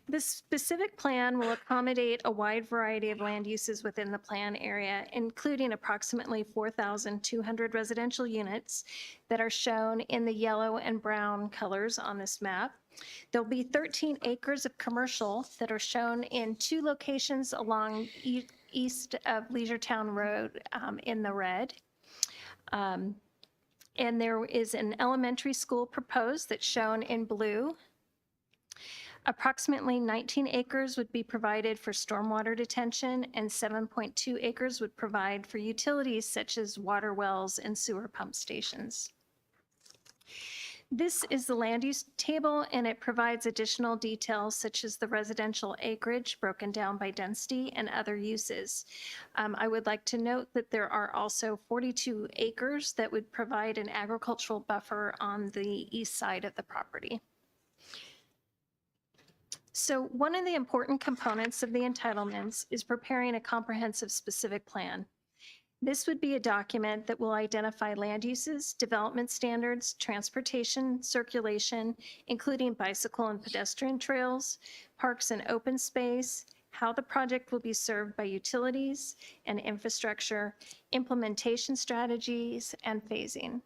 This specific plan will accommodate a wide variety of land uses within the plan area, including approximately 4,200 residential units that are shown in the yellow and brown colors on this map. There'll be 13 acres of commercial that are shown in two locations along east of Leisure-Town Road in the red. And there is an elementary school proposed that's shown in blue. Approximately 19 acres would be provided for stormwater detention, and 7.2 acres would provide for utilities such as water wells and sewer pump stations. This is the land use table, and it provides additional details such as the residential acreage broken down by density and other uses. I would like to note that there are also 42 acres that would provide an agricultural buffer on the east side of the property. So one of the important components of the entitlements is preparing a comprehensive specific plan. This would be a document that will identify land uses, development standards, transportation, circulation, including bicycle and pedestrian trails, parks and open space, how the project will be served by utilities and infrastructure, implementation strategies, and phasing.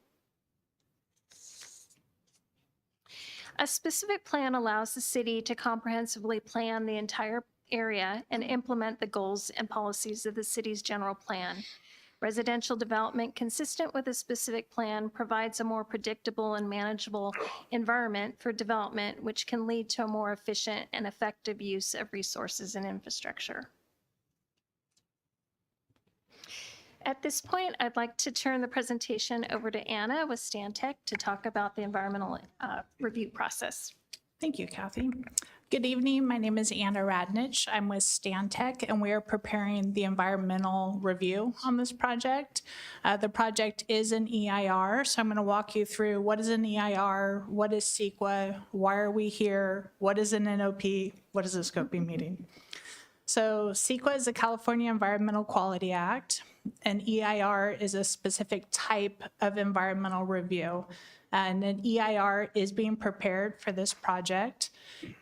A specific plan allows the city to comprehensively plan the entire area and implement the goals and policies of the city's general plan. Residential development consistent with a specific plan provides a more predictable and manageable environment for development, which can lead to a more efficient and effective use of resources and infrastructure. At this point, I'd like to turn the presentation over to Anna with Stantec to talk about the environmental review process. Thank you, Kathy. Good evening. My name is Anna Radnich. I'm with Stantec, and we are preparing the environmental review on this project. The project is an EIR, so I'm going to walk you through what is an EIR, what is CEQA, why are we here, what is an NOP, what is a scoping meeting. So CEQA is the California Environmental Quality Act, and EIR is a specific type of environmental review. And an EIR is being prepared for this project.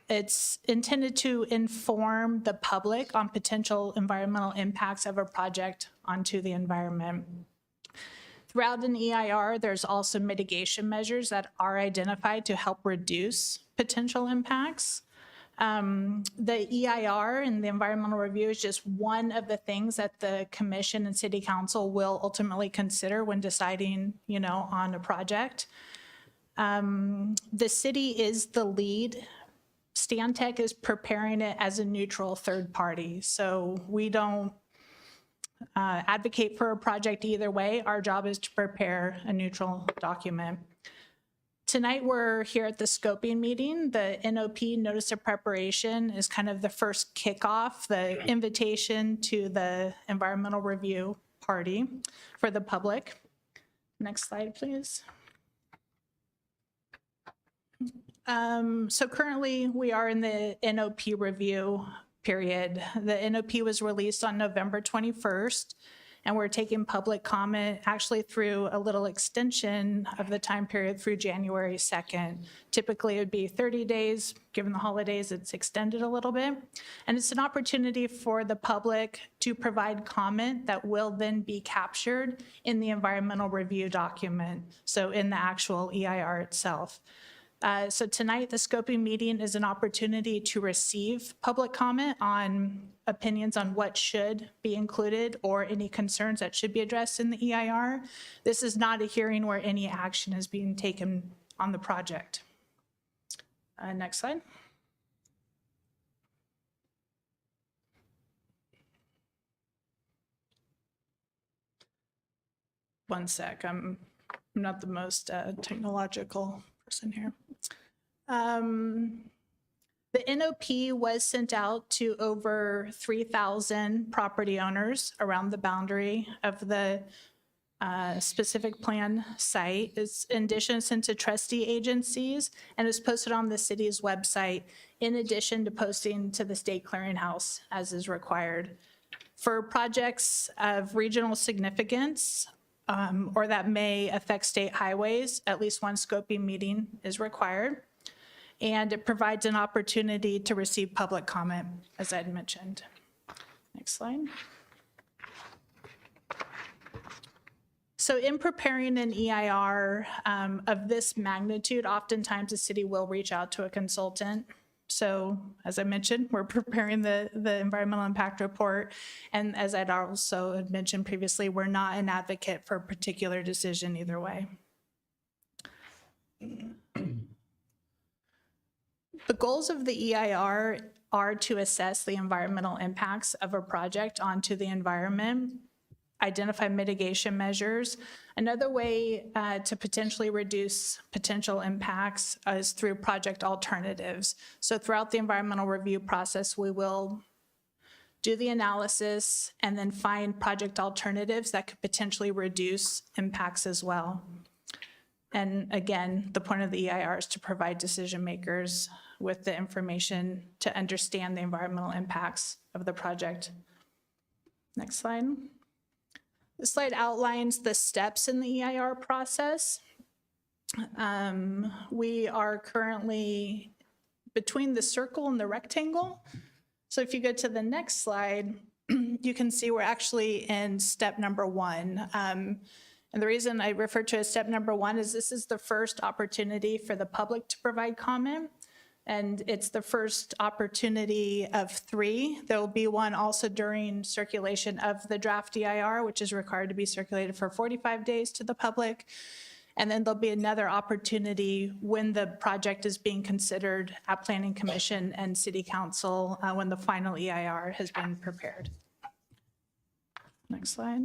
It's intended to inform the public on potential environmental impacts of a project onto the environment. Throughout an EIR, there's also mitigation measures that are identified to help reduce potential impacts. The EIR and the environmental review is just one of the things that the commission and city council will ultimately consider when deciding, on a project. The city is the lead. Stantec is preparing it as a neutral third party. So we don't advocate for a project either way. Our job is to prepare a neutral document. Tonight, we're here at the scoping meeting. The NOP, Notice of Preparation, is kind of the first kickoff, the invitation to the environmental review party for the public. Next slide, please. So currently, we are in the NOP review period. The NOP was released on November 21st. And we're taking public comment actually through a little extension of the time period through January 2nd. Typically, it would be 30 days. Given the holidays, it's extended a little bit. And it's an opportunity for the public to provide comment that will then be captured in the environmental review document, so in the actual EIR itself. So tonight, the scoping meeting is an opportunity to receive public comment on opinions on what should be included or any concerns that should be addressed in the EIR. This is not a hearing where any action is being taken on the project. Next slide. One sec, I'm not the most technological person here. The NOP was sent out to over 3,000 property owners around the boundary of the specific plan site. It's in addition sent to trustee agencies and is posted on the city's website in addition to posting to the state clearinghouse as is required. For projects of regional significance, or that may affect state highways, at least one scoping meeting is required. And it provides an opportunity to receive public comment, as I had mentioned. Next slide. So in preparing an EIR of this magnitude, oftentimes the city will reach out to a consultant. So as I mentioned, we're preparing the environmental impact report. And as I'd also had mentioned previously, we're not an advocate for a particular decision either way. The goals of the EIR are to assess the environmental impacts of a project onto the environment, identify mitigation measures. Another way to potentially reduce potential impacts is through project alternatives. So throughout the environmental review process, we will do the analysis and then find project alternatives that could potentially reduce impacts as well. And again, the point of the EIR is to provide decision makers with the information to understand the environmental impacts of the project. Next slide. This slide outlines the steps in the EIR process. We are currently between the circle and the rectangle. So if you go to the next slide, you can see we're actually in step number 1. And the reason I refer to as step number 1 is this is the first opportunity for the public to provide comment. And it's the first opportunity of 3. There will be one also during circulation of the draft EIR, which is required to be circulated for 45 days to the public. And then there'll be another opportunity when the project is being considered at Planning Commission and City Council when the final EIR has been prepared. Next slide.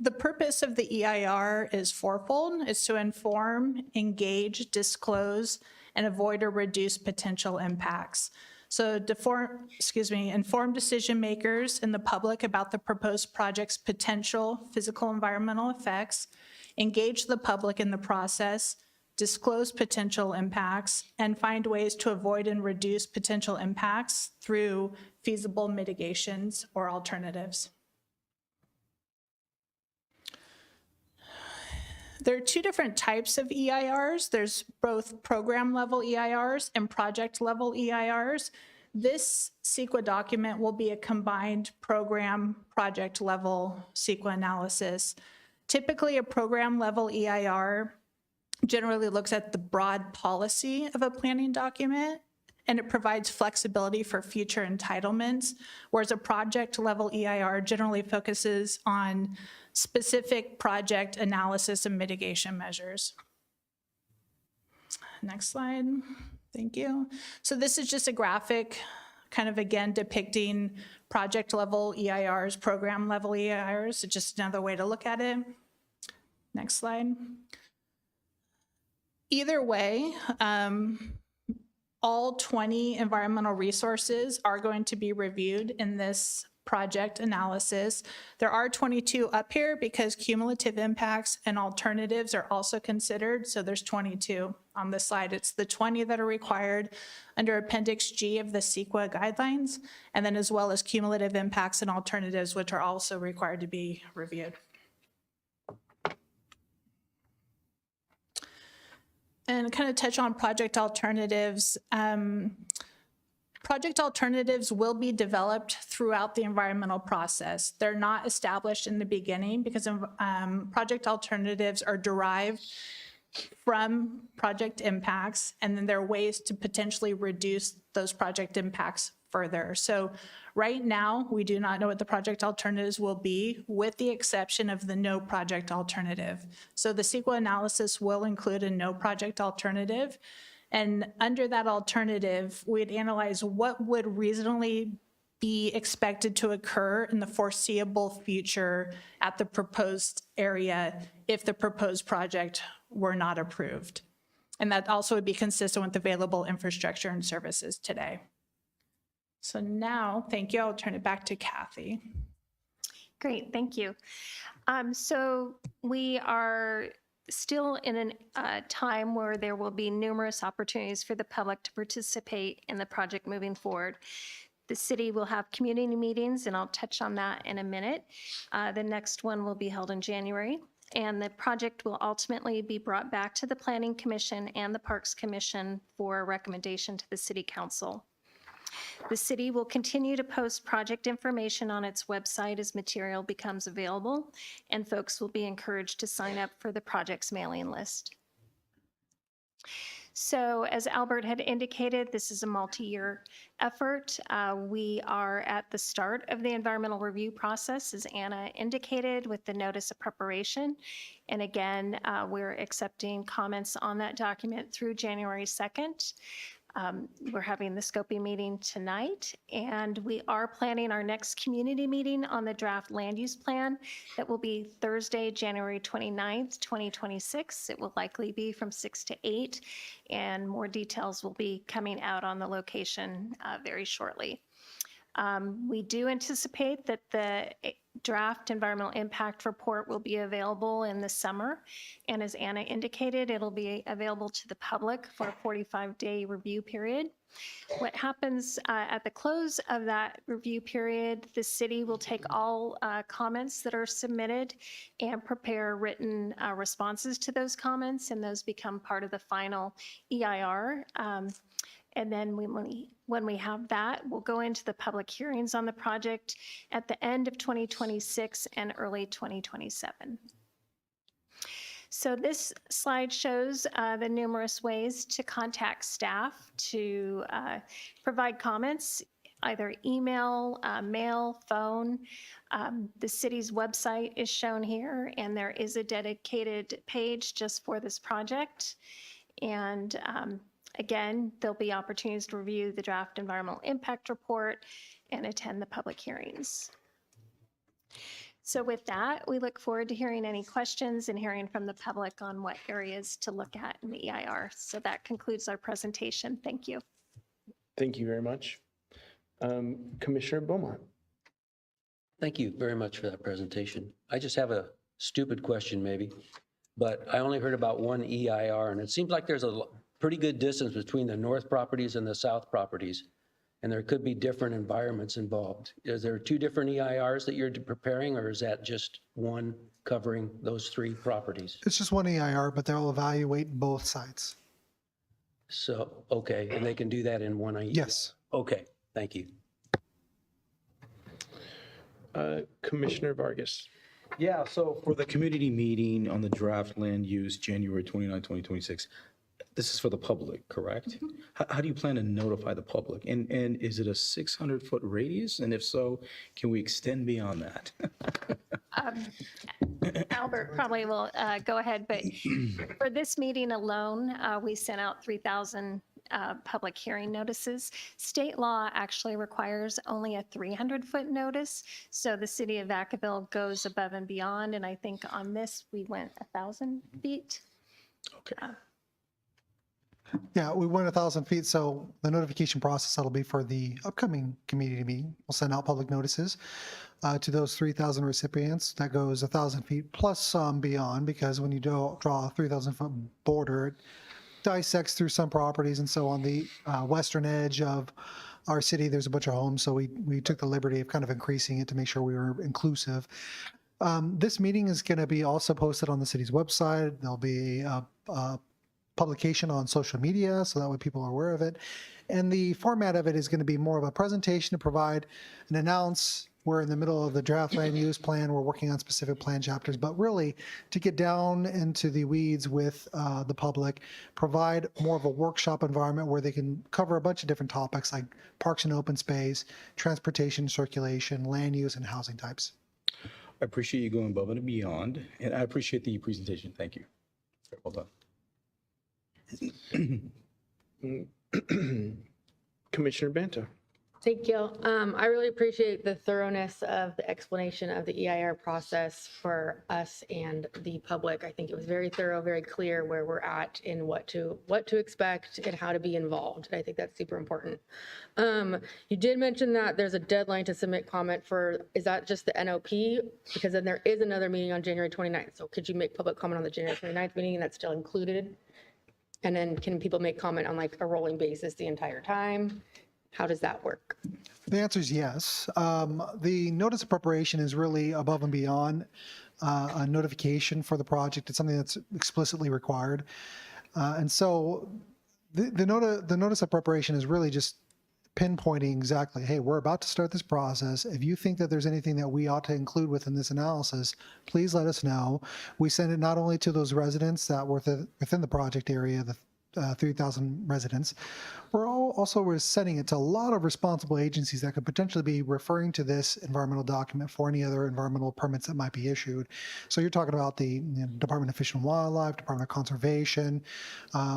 The purpose of the EIR is fourfold. It's to inform, engage, disclose, and avoid or reduce potential impacts. So inform decision makers and the public about the proposed project's potential physical environmental effects, engage the public in the process, disclose potential impacts, and find ways to avoid and reduce potential impacts through feasible mitigations or alternatives. There are two different types of EIRs. There's both program level EIRs and project level EIRs. This CEQA document will be a combined program project level CEQA analysis. Typically, a program level EIR generally looks at the broad policy of a planning document, and it provides flexibility for future entitlements, whereas a project level EIR generally focuses on specific project analysis and mitigation measures. Next slide. Thank you. So this is just a graphic kind of again depicting project level EIRs, program level EIRs. It's just another way to look at it. Next slide. Either way, all 20 environmental resources are going to be reviewed in this project analysis. There are 22 up here because cumulative impacts and alternatives are also considered. So there's 22 on this slide. It's the 20 that are required under Appendix G of the CEQA guidelines, and then as well as cumulative impacts and alternatives, which are also required to be reviewed. And kind of touch on project alternatives. Project alternatives will be developed throughout the environmental process. They're not established in the beginning because project alternatives are derived from project impacts, and then there are ways to potentially reduce those project impacts further. So right now, we do not know what the project alternatives will be, with the exception of the no project alternative. So the CEQA analysis will include a no project alternative. And under that alternative, we'd analyze what would reasonably be expected to occur in the foreseeable future at the proposed area if the proposed project were not approved. And that also would be consistent with available infrastructure and services today. So now, thank you. I'll turn it back to Kathy. Great, thank you. So we are still in a time where there will be numerous opportunities for the public to participate in the project moving forward. The city will have community meetings, and I'll touch on that in a minute. The next one will be held in January, and the project will ultimately be brought back to the Planning Commission and the Parks Commission for recommendation to the City Council. The city will continue to post project information on its website as material becomes available, and folks will be encouraged to sign up for the project's mailing list. So as Albert had indicated, this is a multi-year effort. We are at the start of the environmental review process, as Anna indicated, with the notice of preparation. And again, we're accepting comments on that document through January 2nd. We're having the scoping meeting tonight, and we are planning our next community meeting on the draft land use plan. That will be Thursday, January 29th, 2026. It will likely be from 6 to 8, and more details will be coming out on the location very shortly. We do anticipate that the draft environmental impact report will be available in the summer. And as Anna indicated, it'll be available to the public for a 45-day review period. What happens at the close of that review period, the city will take all comments that are submitted and prepare written responses to those comments, and those become part of the final EIR. And then when we have that, we'll go into the public hearings on the project at the end of 2026 and early 2027. So this slide shows the numerous ways to contact staff to provide comments, either email, mail, phone. The city's website is shown here, and there is a dedicated page just for this project. And again, there'll be opportunities to review the draft environmental impact report and attend the public hearings. So with that, we look forward to hearing any questions and hearing from the public on what areas to look at in the EIR. So that concludes our presentation. Thank you. Thank you very much. Commissioner Beaumont. Thank you very much for that presentation. I just have a stupid question maybe, but I only heard about one EIR, and it seems like there's a pretty good distance between the north properties and the south properties, and there could be different environments involved. Is there two different EIRs that you're preparing, or is that just one covering those three properties? It's just one EIR, but they'll evaluate both sites. So, okay, and they can do that in one EIR? Yes. Okay, thank you. Commissioner Vargas. Yeah, so for the community meeting on the draft land use, January 29, 2026, this is for the public, correct? How do you plan to notify the public? And is it a 600-foot radius? And if so, can we extend beyond that? Albert probably will go ahead, but for this meeting alone, we sent out 3,000 public hearing notices. State law actually requires only a 300-foot notice. So the city of Vacaville goes above and beyond. And I think on this, we went 1,000 feet. Okay. Yeah, we went 1,000 feet. So the notification process, that'll be for the upcoming community meeting. We'll send out public notices to those 3,000 recipients. That goes 1,000 feet plus some beyond, because when you draw a 3,000-foot border, it dissects through some properties. And so on the western edge of our city, there's a bunch of homes. So we took the liberty of kind of increasing it to make sure we were inclusive. This meeting is going to be also posted on the city's website. There'll be a publication on social media, so that way people are aware of it. And the format of it is going to be more of a presentation to provide and announce. We're in the middle of the draft land use plan. We're working on specific plan chapters, but really to get down into the weeds with the public, provide more of a workshop environment where they can cover a bunch of different topics like parks and open space, transportation, circulation, land use, and housing types. I appreciate you going above and beyond, and I appreciate the presentation. Thank you. Very well done. Commissioner Banta. Thank you. I really appreciate the thoroughness of the explanation of the EIR process for us and the public. I think it was very thorough, very clear where we're at and what to expect and how to be involved. And I think that's super important. You did mention that there's a deadline to submit comment for, is that just the NOP? Because then there is another meeting on January 29th. So could you make public comment on the January 29th meeting, and that's still included? And then can people make comment on like a rolling basis the entire time? How does that work? The answer is yes. The notice of preparation is really above and beyond a notification for the project. It's something that's explicitly required. And so the notice of preparation is really just pinpointing exactly, hey, we're about to start this process. If you think that there's anything that we ought to include within this analysis, please let us know. We send it not only to those residents that were within the project area, the 3,000 residents. We're sending it to a lot of responsible agencies that could potentially be referring to this environmental document for any other environmental permits that might be issued. So you're talking about the Department of Fish and Wildlife, Department of Conservation,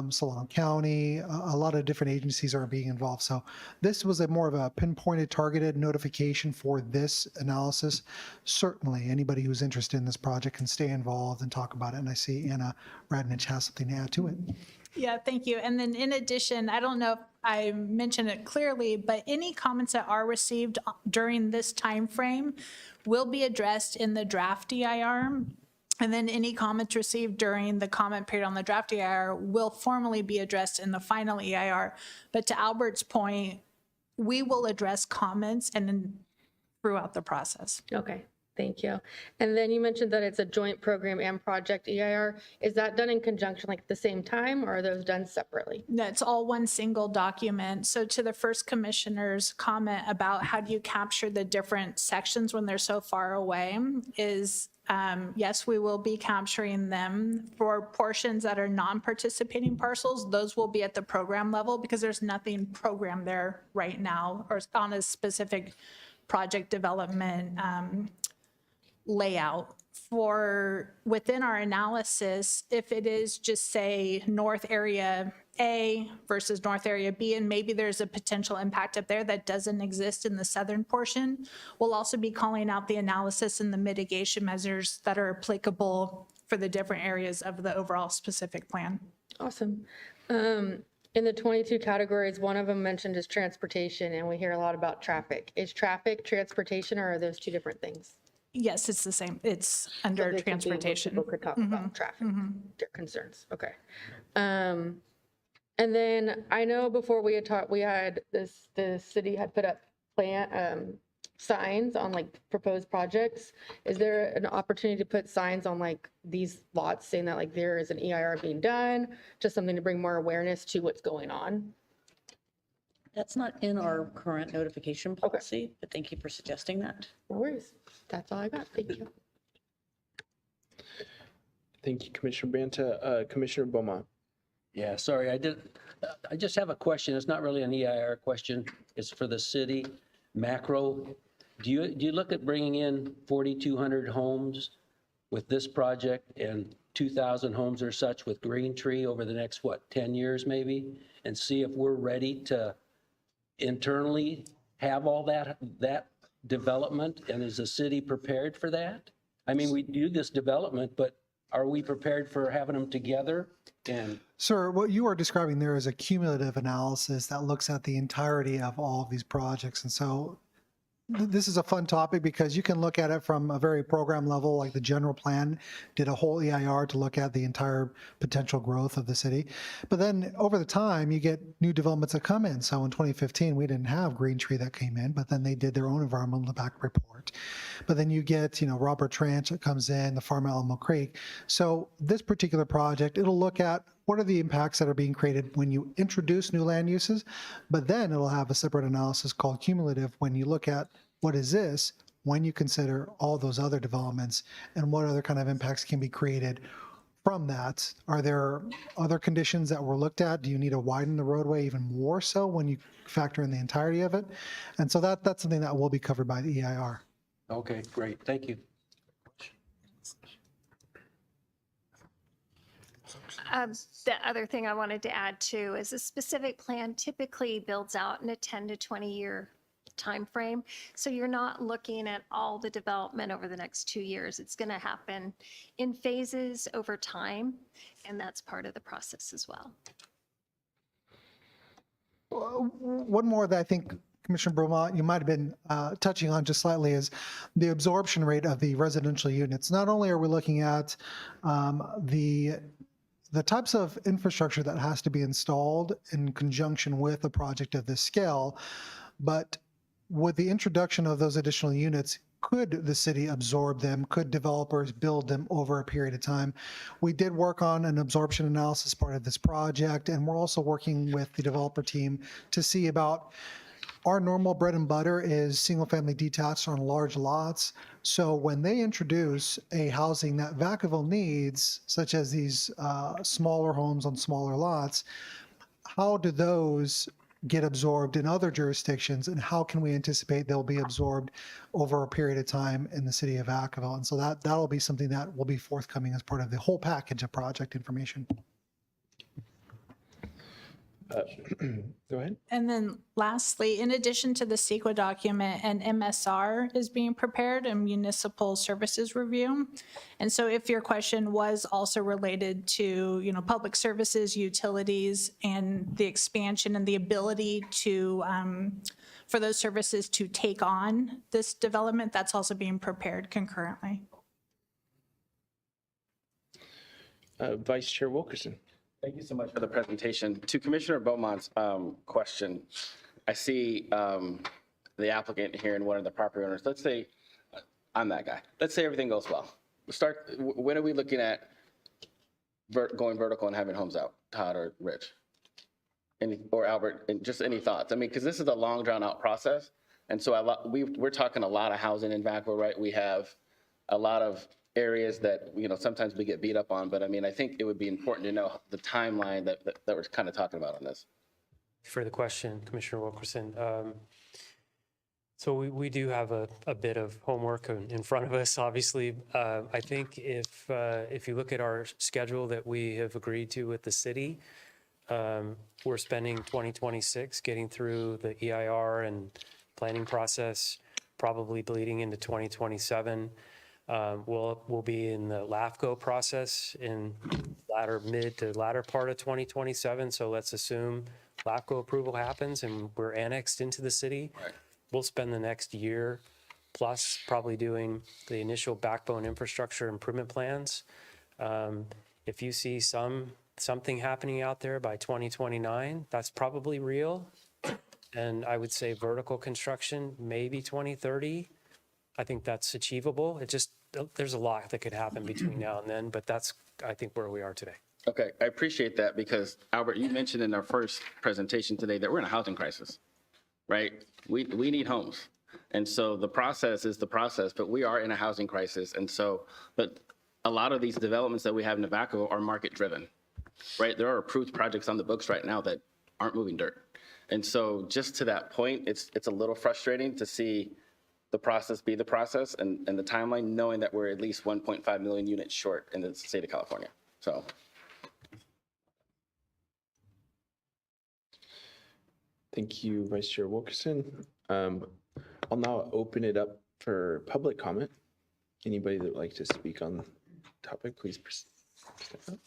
Solano County, a lot of different agencies are being involved. So this was more of a pinpointed, targeted notification for this analysis. Certainly anybody who's interested in this project can stay involved and talk about it. And I see Anna Radnich has something to add to it. Yeah, thank you. And then in addition, I don't know if I mentioned it clearly, but any comments that are received during this time frame will be addressed in the draft EIR. And then any comments received during the comment period on the draft EIR will formally be addressed in the final EIR. But to Albert's point, we will address comments and then throughout the process. Okay. Thank you. And then you mentioned that it's a joint program and project EIR. Is that done in conjunction, like at the same time, or are those done separately? No, it's all one single document. So to the first commissioner's comment about how do you capture the different sections when they're so far away is, yes, we will be capturing them. For portions that are non-participating parcels, those will be at the program level because there's nothing programmed there right now or on a specific project development layout. For within our analysis, if it is just say north area A versus North Area B, and maybe there's a potential impact up there that doesn't exist in the southern portion. We'll also be calling out the analysis and the mitigation measures that are applicable for the different areas of the overall specific plan. Awesome. In the 22 categories, one of them mentioned is transportation, and we hear a lot about traffic. Is traffic transportation, or are those two different things? Yes, it's the same. It's under They could be where transportation. People could talk about traffic, their concerns. Okay. And then I know before we had talked, the city had put up signs on like proposed projects. Is there an opportunity to put signs on like these lots saying that like there is an EIR being done, just something to bring more awareness to what's going on? That's not in our current notification policy, but thank you for suggesting that. No worries. That's all I got. Thank you. Thank you, Commissioner Banta. Commissioner Beaumont. Yeah, sorry, I just have a question. It's not really an EIR question. It's for the city macro. Do you look at bringing in 4,200 homes with this project and 2,000 homes or such with Green Tree over the next, 10 years maybe? And see if we're ready to internally have all that development, and is the city prepared for that? I mean, we do this development, but are we prepared for having them together? And Sir, what you are describing there is a cumulative analysis that looks at the entirety of all of these projects. And so this is a fun topic because you can look at it from a very program level, like the general plan did a whole EIR to look at the entire potential growth of the city. But then over the time, you get new developments that come in. So in 2015, we didn't have Green Tree that came in, but then they did their own environmental impact report. But then you get, Robert Ranch that comes in, the Farm Alamo Creek. So this particular project, it'll look at what are the impacts that are being created when you introduce new land uses, but then it'll have a separate analysis called cumulative when you look at what is this when you consider all those other developments and what other kind of impacts can be created from that. Are there other conditions that were looked at? Do you need to widen the roadway even more so when you factor in the entirety of it? And so that's something that will be covered by the EIR. okay, great, thank you. The other thing I wanted to add too is a specific plan typically builds out in a 10 to 20 year timeframe. So you're not looking at all the development over the next 2 years. It's going to happen in phases over time, and that's part of the process as well. One more that I think, Commissioner Beaumont, you might have been touching on just slightly is the absorption rate of the residential units. Not only are we looking at the types of infrastructure that has to be installed in conjunction with a project of this scale, but with the introduction of those additional units, could the city absorb them? Could developers build them over a period of time? We did work on an absorption analysis part of this project, and we're also working with the developer team to see about our normal bread and butter is single-family detached on large lots. So when they introduce a housing that Vacaville needs, such as these smaller homes on smaller lots, how do those get absorbed in other jurisdictions, and how can we anticipate they'll be absorbed over a period of time in the city of Vacaville? And so that'll be something that will be forthcoming as part of the whole package of project information. Go ahead. And then lastly, in addition to the CEQA document, an MSR is being prepared, a municipal services review. And so if your question was also related to, public services, utilities, and the expansion and the ability to, for those services to take on this development, that's also being prepared concurrently. Vice Chair Wilkerson. Thank you so much for the presentation. To Commissioner Beaumont's question, I see the applicant here and one of the property owners. Let's say I'm that guy. Let's say everything goes well. When are we looking at going vertical and having homes out? Todd or Rich? Or Albert, and just any thoughts? I mean, because this is a long drawn out process. And so we're talking a lot of housing in Vacaville, right? We have a lot of areas that, sometimes we get beat up on, but I mean, I think it would be important to know the timeline that we're kind of talking about on this. For the question, Commissioner Wilkerson. So we do have a bit of homework in front of us, obviously. I think if you look at our schedule that we have agreed to with the city, we're spending 2026 getting through the EIR and planning process, probably bleeding into 2027. We'll be in the LAFCO process in mid to latter part of 2027. So let's assume LAFCO approval happens and we're annexed into the city. We'll spend the next year plus probably doing the initial backbone infrastructure improvement plans. If you see something happening out there by 2029, that's probably real. And I would say vertical construction, maybe 2030. I think that's achievable. There's a lot that could happen between now and then, but that's, I think, where we are today. Okay, I appreciate that because, Albert, you mentioned in our first presentation today that we're in a housing crisis, right? We need homes. And so the process is the process, but we are in a housing crisis. And so, but a lot of these developments that we have in Vacaville are market driven, right? There are approved projects on the books right now that aren't moving dirt. And so just to that point, it's a little frustrating to see the process be the process and the timeline, knowing that we're at least 1.5 million units short in the state of California. So. Thank you, Vice Chair Wilkerson. I'll now open it up for public comment. Anybody that would like to speak on the topic, please step up.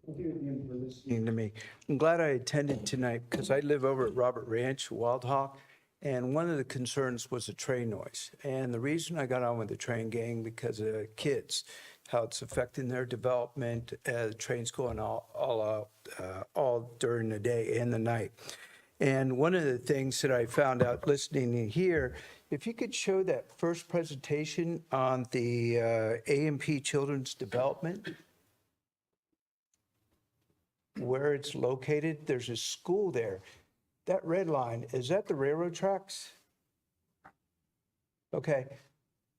Thank you again for listening to me. I'm glad I attended tonight because I live over at Robert Ranch, Wild Hawk, and one of the concerns was the train noise. And the reason I got on with the train gang because of the kids, how it's affecting their development, trains going all during the day and the night. And one of the things that I found out listening in here, if you could show that first presentation on the A&P Children's Development, where it's located, there's a school there. That red line, is that the railroad tracks? Okay.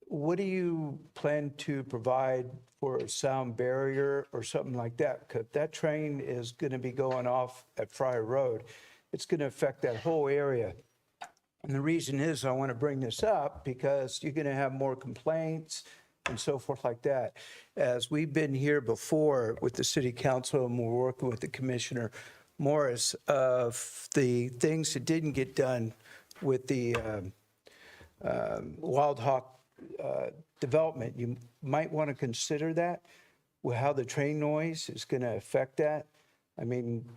What do you plan to provide for a sound barrier or something like that? Because that train is going to be going off at Friar Road. It's going to affect that whole area. And the reason is I want to bring this up because you're going to have more complaints and so forth like that. As we've been here before with the city council and we're working with the Commissioner Morris of the things that didn't get done with the Wild Hawk development, you might want to consider that, how the train noise is going to affect that. I mean,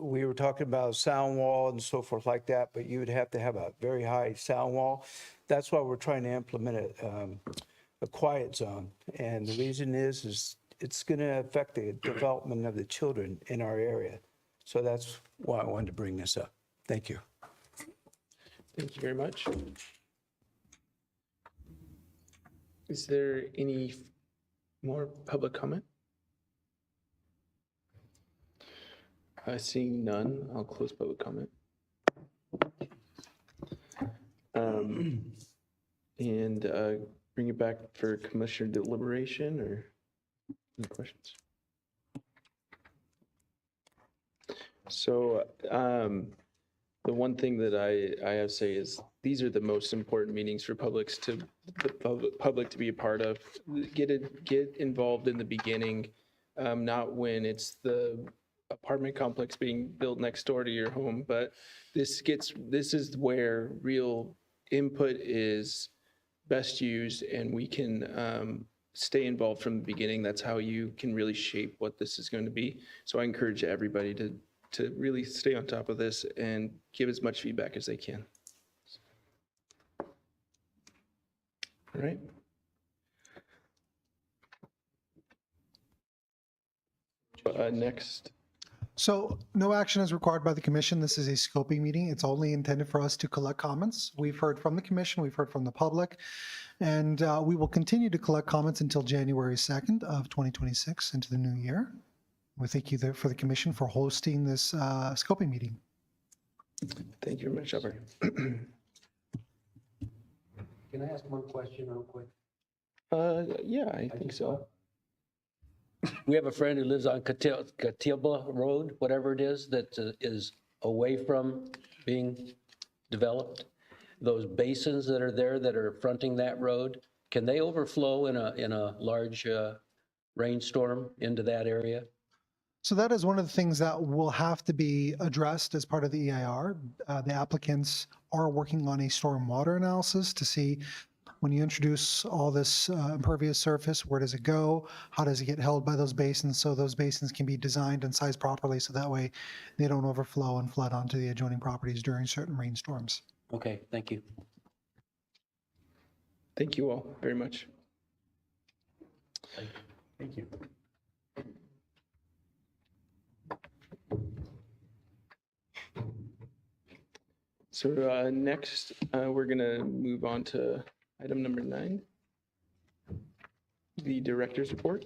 we were talking about sound wall and so forth like that, but you would have to have a very high sound wall. That's why we're trying to implement a quiet zone. And the reason is it's going to affect the development of the children in our area. So that's why I wanted to bring this up. Thank you. Thank you very much. Is there any more public comment? Seeing none, I'll close public comment. And bring it back for Commissioner deliberation or any questions? So the one thing that I have to say is these are the most important meetings for public to be a part of. Get involved in the beginning, not when it's the apartment complex being built next door to your home, but this is where real input is best used, and we can stay involved from the beginning. That's how you can really shape what this is going to be. So I encourage everybody to really stay on top of this and give as much feedback as they can. All right. Next. So no action is required by the commission. This is a scoping meeting. It's only intended for us to collect comments. We've heard from the commission, we've heard from the public, and we will continue to collect comments until January 2nd of 2026 into the new year. We thank you for the commission for hosting this scoping meeting. Thank you very much, Albert. Can I ask one question real quick? Yeah, I think so. We have a friend who lives on Catawba Road, whatever it is, that is away from being developed. Those basins that are there that are fronting that road, can they overflow in a large rainstorm into that area? So that is one of the things that will have to be addressed as part of the EIR. The applicants are working on a stormwater analysis to see when you introduce all this impervious surface, where does it go? How does it get held by those basins? So those basins can be designed and sized properly so that way they don't overflow and flood onto the adjoining properties during certain rainstorms. Okay, thank you. Thank you all very much. Thank you. So next, we're going to move on to item number 9, the director's report.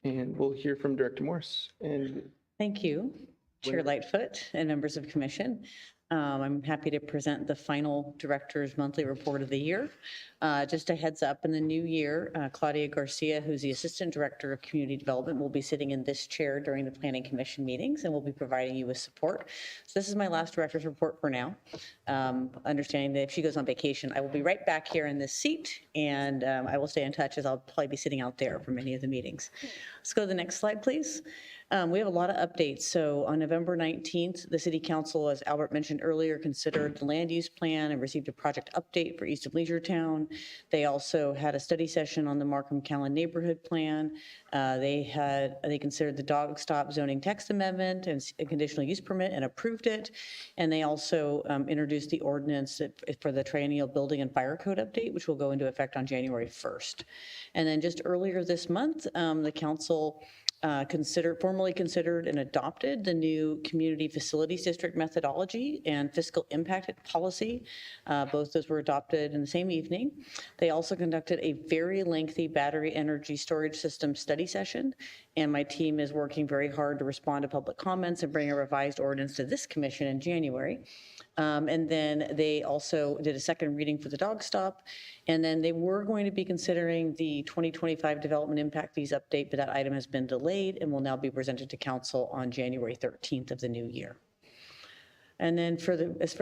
And we'll hear from Director Morse. And Thank you, Chair Lightfoot and members of commission. I'm happy to present the final director's monthly report of the year. Just a heads up, in the new year, Claudia Garcia, who's the Assistant Director of Community Development, will be sitting in this chair during the Planning Commission meetings and will be providing you with support. So this is my last director's report for now. Understanding that if she goes on vacation, I will be right back here in this seat, and I will stay in touch as I'll probably be sitting out there for many of the meetings. Let's go to the next slide, please. We have a lot of updates. So on November 19th, the City Council, as Albert mentioned earlier, considered the land use plan and received a project update for East of Leisure Town. They also had a study session on the Markham Callan neighborhood plan. They considered the dog stop zoning text amendment and a conditional use permit and approved it. And they also introduced the ordinance for the triennial building and fire code update, which will go into effect on January 1st. And then just earlier this month, the council formally considered and adopted the new Community Facilities District methodology and fiscal impact policy. Both those were adopted in the same evening. They also conducted a very lengthy battery energy storage system study session, and my team is working very hard to respond to public comments and bring a revised ordinance to this commission in January. And then they also did a second reading for the dog stop. And then they were going to be considering the 2025 development impact fees update, but that item has been delayed and will now be presented to council on January 13th of the new year. And then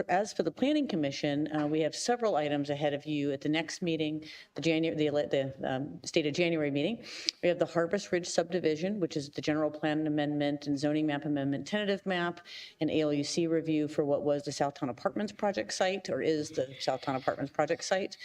as for the Planning Commission, we have several items ahead of you at the next meeting, the stated January meeting. We have the Harvest Ridge subdivision, which is the general plan amendment and zoning map amendment tentative map, and ALUC review for what was the Southtown Apartments project site, or is the Southtown Apartments project site.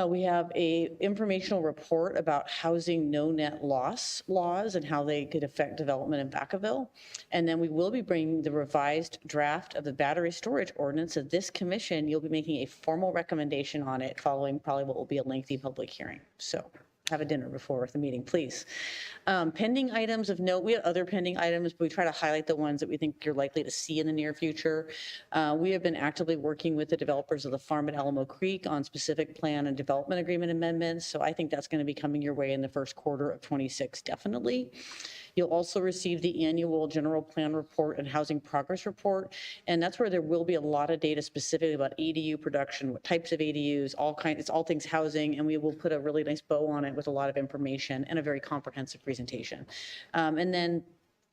We have a informational report about housing no net loss laws and how they could affect development in Vacaville. And then we will be bringing the revised draft of the battery storage ordinance of this commission. You'll be making a formal recommendation on it following probably what will be a lengthy public hearing. So have a dinner before the meeting, please. Pending items of note, we have other pending items, but we try to highlight the ones that we think you're likely to see in the near future. We have been actively working with the developers of the farm at Alamo Creek on specific plan and development agreement amendments. So I think that's going to be coming your way in the first quarter of 26, definitely. You'll also receive the annual general plan report and housing progress report. And that's where there will be a lot of data specifically about ADU production, what types of ADUs, it's all things housing. And we will put a really nice bow on it with a lot of information and a very comprehensive presentation. And then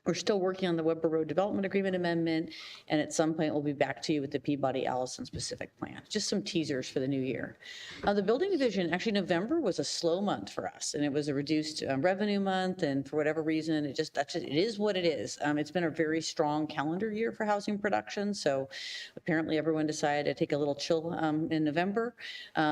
we're still working on the Weber Road Development Agreement Amendment, and at some point we'll be back to you with the Peabody-Allison specific plan. Just some teasers for the new year. The building division, actually November was a slow month for us, and it was a reduced revenue month, and for whatever reason, it is what it is. It's been a very strong calendar year for housing production, so apparently everyone decided to take a little chill in November.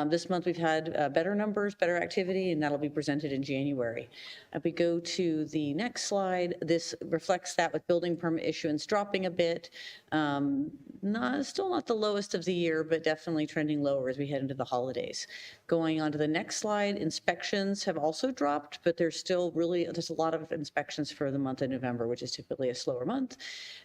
This month we've had better numbers, better activity, and that'll be presented in January. If we go to the next slide, this reflects that with building permit issuance dropping a bit. Still not the lowest of the year, but definitely trending lower as we head into the holidays. Going on to the next slide, inspections have also dropped, but there's a lot of inspections for the month of November, which is typically a slower month.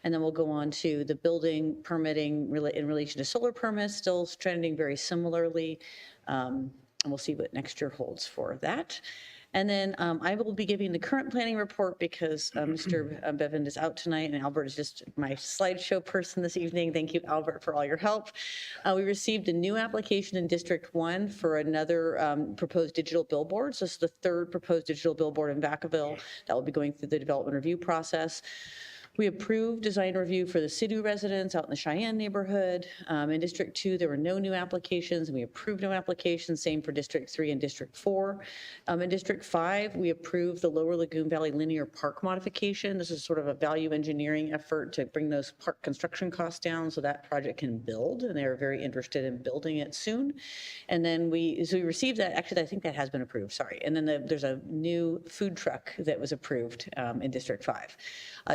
And then we'll go on to the building permitting in relation to solar permits, still trending very similarly. And we'll see what next year holds for that. And then I will be giving the current planning report because Mr. Bevan is out tonight and Albert is just my slideshow person this evening. Thank you, Albert, for all your help. We received a new application in District 1 for another proposed digital billboard. So this is the third proposed digital billboard in Vacaville that will be going through the development review process. We approved design review for the City residents out in the Cheyenne neighborhood. In District 2, there were no new applications, and we approved no applications, same for District 3 and District 4. In District 5, we approved the Lower Lagoon Valley Linear Park modification. This is sort of a value engineering effort to bring those park construction costs down so that project can build, and they're very interested in building it soon. And then we received that, actually, I think that has been approved, sorry. And then there's a new food truck that was approved in District 5.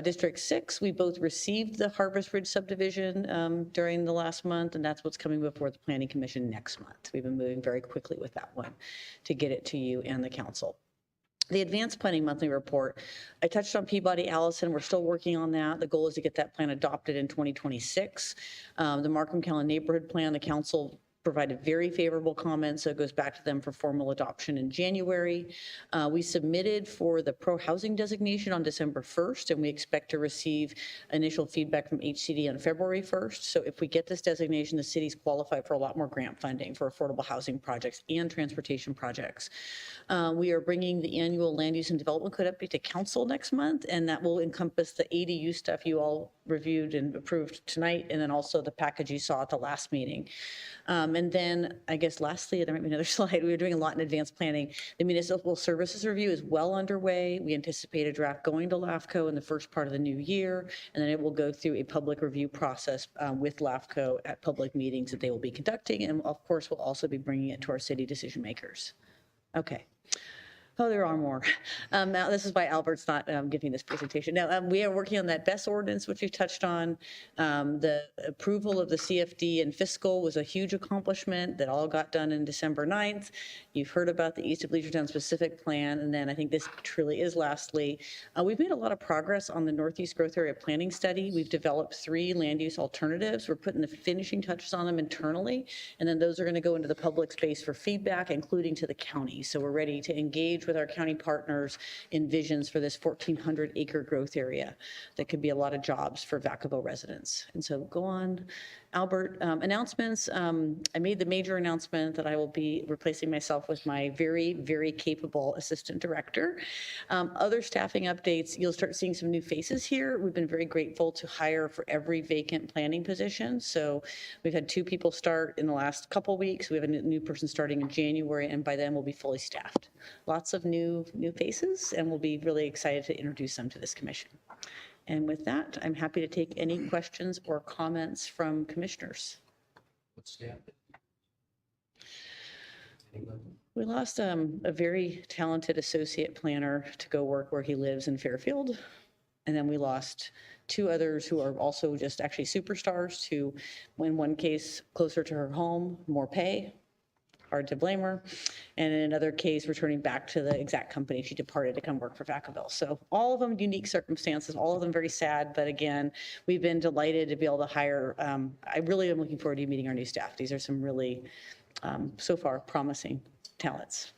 District 6, we both received the Harvest Ridge subdivision during the last month, and that's what's coming before the Planning Commission next month. We've been moving very quickly with that one to get it to you and the council. The Advanced Planning Monthly Report, I touched on Peabody Allison. We're still working on that. The goal is to get that plan adopted in 2026. The Markham County Neighborhood Plan, the council provided very favorable comments, so it goes back to them for formal adoption in January. We submitted for the pro-housing designation on December 1st, and we expect to receive initial feedback from HCD on February 1st. So if we get this designation, the city's qualified for a lot more grant funding for affordable housing projects and transportation projects. We are bringing the annual land use and development code update to council next month, and that will encompass the ADU stuff you all reviewed and approved tonight, and then also the package you saw at the last meeting. And then, I guess lastly, there might be another slide, we were doing a lot in advanced planning. The municipal services review is well underway. We anticipate a draft going to LAFCO in the first part of the new year, and then it will go through a public review process with LAFCO at public meetings that they will be conducting, and of course, we'll also be bringing it to our city decision makers. Okay. Oh, there are more. Now, this is why Albert's not giving this presentation. Now, we are working on that BESS ordinance, which we touched on. The approval of the CFD and fiscal was a huge accomplishment that all got done in December 9th. You've heard about the East of Leisure specific plan, and then I think this truly is lastly. We've made a lot of progress on the Northeast Growth Area Planning Study. We've developed 3 land use alternatives. We're putting the finishing touches on them internally, and then those are going to go into the public space for feedback, including to the county. So we're ready to engage with our county partners in visions for this 1,400 acre growth area that could be a lot of jobs for Vacaville residents. And so go on, Albert. Announcements. I made the major announcement that I will be replacing myself with my very, very capable assistant director. Other staffing updates, you'll start seeing some new faces here. We've been very grateful to hire for every vacant planning position. So we've had 2 people start in the last couple weeks. We have a new person starting in January, and by then we'll be fully staffed. Lots of new faces, and we'll be really excited to introduce them to this commission. And with that, I'm happy to take any questions or comments from commissioners. We lost a very talented associate planner to go work where he lives in Fairfield. And then we lost 2 others who are also just actually superstars who, in one case, closer to her home, more pay. Hard to blame her. And in another case, returning back to the exact company she departed to come work for Vacaville. So all of them unique circumstances, all of them very sad. But again, we've been delighted to be able to hire. I really am looking forward to meeting our new staff. These are some really, so far, promising talents.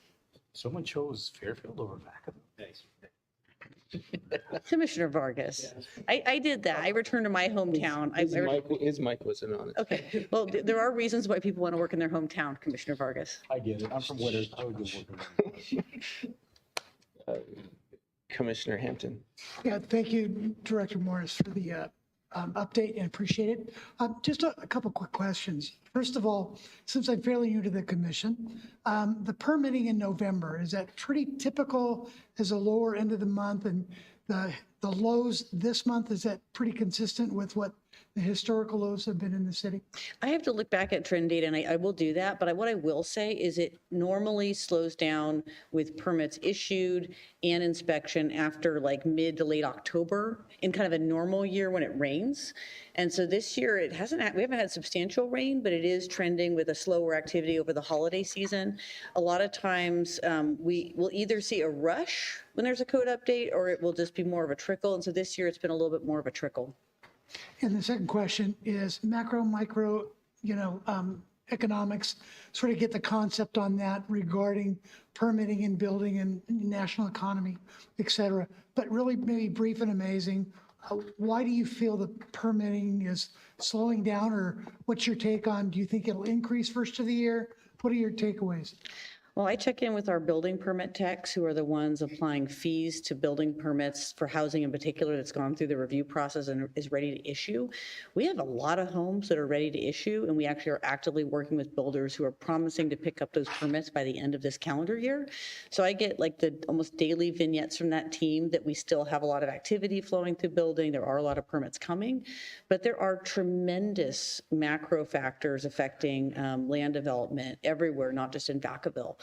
Someone chose Fairfield over Vacaville. Commissioner Vargas, I did that. I returned to my hometown. His mic wasn't on. Okay, well, there are reasons why people want to work in their hometown, Commissioner Vargas. I get it. I'm from Winners. I would do Commissioner Hampton. Yeah, thank you, Director Morris, for the update and appreciate it. Just a couple quick questions. First of all, since I'm fairly new to the commission, the permitting in November, is that pretty typical as a lower end of the month, and the lows this month, is that pretty consistent with what the historical lows have been in the city? I have to look back at trend data, and I will do that. But what I will say is it normally slows down with permits issued and inspection after like mid to late October in kind of a normal year when it rains. And so this year we haven't had substantial rain, but it is trending with a slower activity over the holiday season. A lot of times we will either see a rush when there's a code update, or it will just be more of a trickle. And so this year it's been a little bit more of a trickle. And the second question is macro, micro, economics, sort of get the concept on that regarding permitting and building and national economy, et cetera. But really maybe brief and amazing. Why do you feel the permitting is slowing down, or what's your take on, do you think it'll increase first of the year? What are your takeaways? Well, I check in with our building permit techs, who are the ones applying fees to building permits for housing in particular that's gone through the review process and is ready to issue. We have a lot of homes that are ready to issue, and we actually are actively working with builders who are promising to pick up those permits by the end of this calendar year. So I get like the almost daily vignettes from that team that we still have a lot of activity flowing through building. There are a lot of permits coming, but there are tremendous macro factors affecting land development everywhere, not just in Vacaville.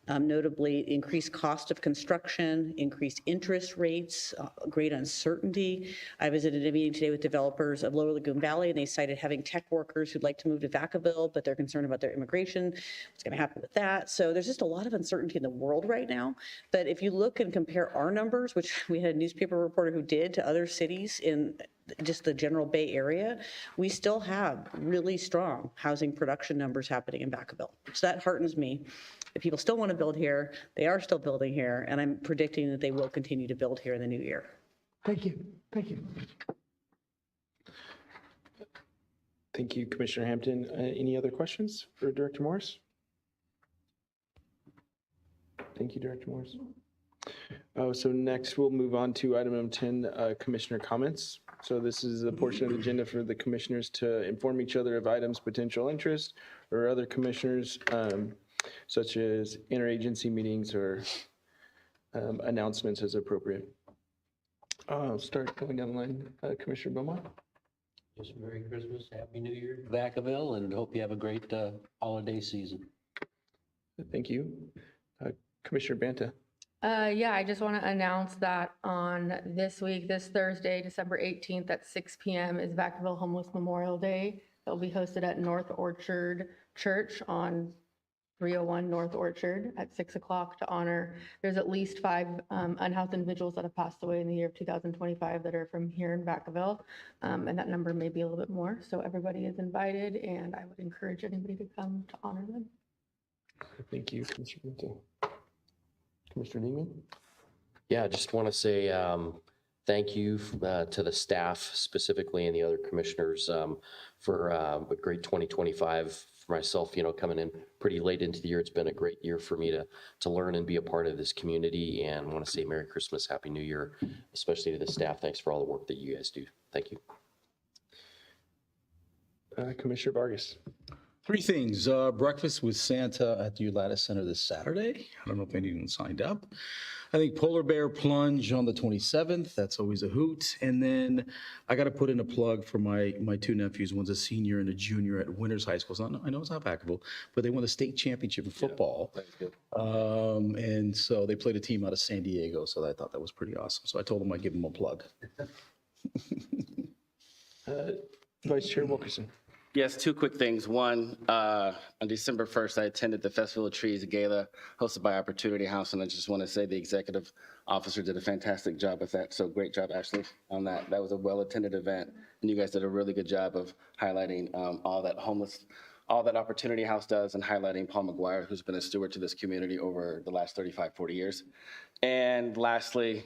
Notably, increased cost of construction, increased interest rates, great uncertainty. I visited a meeting today with developers of Lower Lagoon Valley, and they cited having tech workers who'd like to move to Vacaville, but they're concerned about their immigration. What's going to happen with that? So there's just a lot of uncertainty in the world right now. But if you look and compare our numbers, which we had a newspaper reporter who did, to other cities in just the general Bay Area, we still have really strong housing production numbers happening in Vacaville. So that heartens me. If people still want to build here, they are still building here, and I'm predicting that they will continue to build here in the new year. Thank you. Thank you. Thank you, Commissioner Hampton. Any other questions for Director Morris? Thank you, Director Morris. So next we'll move on to item number 10, Commissioner comments. So this is a portion of the agenda for the commissioners to inform each other of items of potential interest, or other commissioners, such as interagency meetings or announcements as appropriate. I'll start going down the line. Commissioner Beaumont. Just Merry Christmas, Happy New Year, Vacaville, and hope you have a great holiday season. Thank you. Commissioner Banta. Yeah, I just want to announce that on this week, this Thursday, December 18th at 6 p.m. is Vacaville Homeless Memorial Day. It'll be hosted at North Orchard Church on 301 North Orchard at 6 o'clock to honor, there's at least 5 unhoused individuals that have passed away in the year of 2025 that are from here in Vacaville. And that number may be a little bit more. So everybody is invited, and I would encourage anybody to come to honor them. Thank you, Commissioner Banta. Commissioner Neiman. Yeah, I just want to say thank you to the staff specifically and the other commissioners for a great 2025. For myself, coming in pretty late into the year, it's been a great year for me to learn and be a part of this community, and I want to say Merry Christmas, Happy New Year, especially to the staff. Thanks for all the work that you guys do. Thank you. Commissioner Vargas. 3 things. Breakfast with Santa at the Ulata Center this Saturday. I don't know if anyone signed up. I think Polar Bear Plunge on the 27th. That's always a hoot. And then I got to put in a plug for my 2 nephews. One's a senior and a junior at Winters High School. So I know it's not Vacaville, but they won the state championship in football. Yeah, good. And so they played a team out of San Diego. So I thought that was pretty awesome. So I told them I'd give them a plug. Vice Chair Wilkerson. Yes, 2 quick things. One, on December 1st, I attended the Festival of Trees Gala hosted by Opportunity House, and I just want to say the executive officer did a fantastic job with that. So great job, Ashley, on that. That was a well-attended event, and you guys did a really good job of highlighting all that Opportunity House does, and highlighting Paul McGuire, who's been a steward to this community over the last 35, 40 years. And lastly,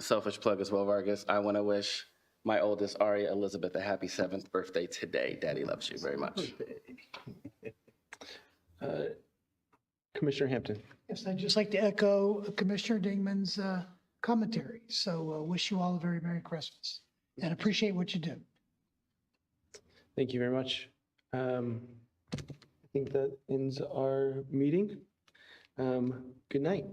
selfish plug as well, Vargas, I want to wish my oldest, Aria Elizabeth, a happy 7th birthday today. Daddy loves you very much. Commissioner Hampton. Yes, I'd just like to echo Commissioner Dingman's commentary. So wish you all a very Merry Christmas and appreciate what you do. Thank you very much. I think that ends our meeting. Good night.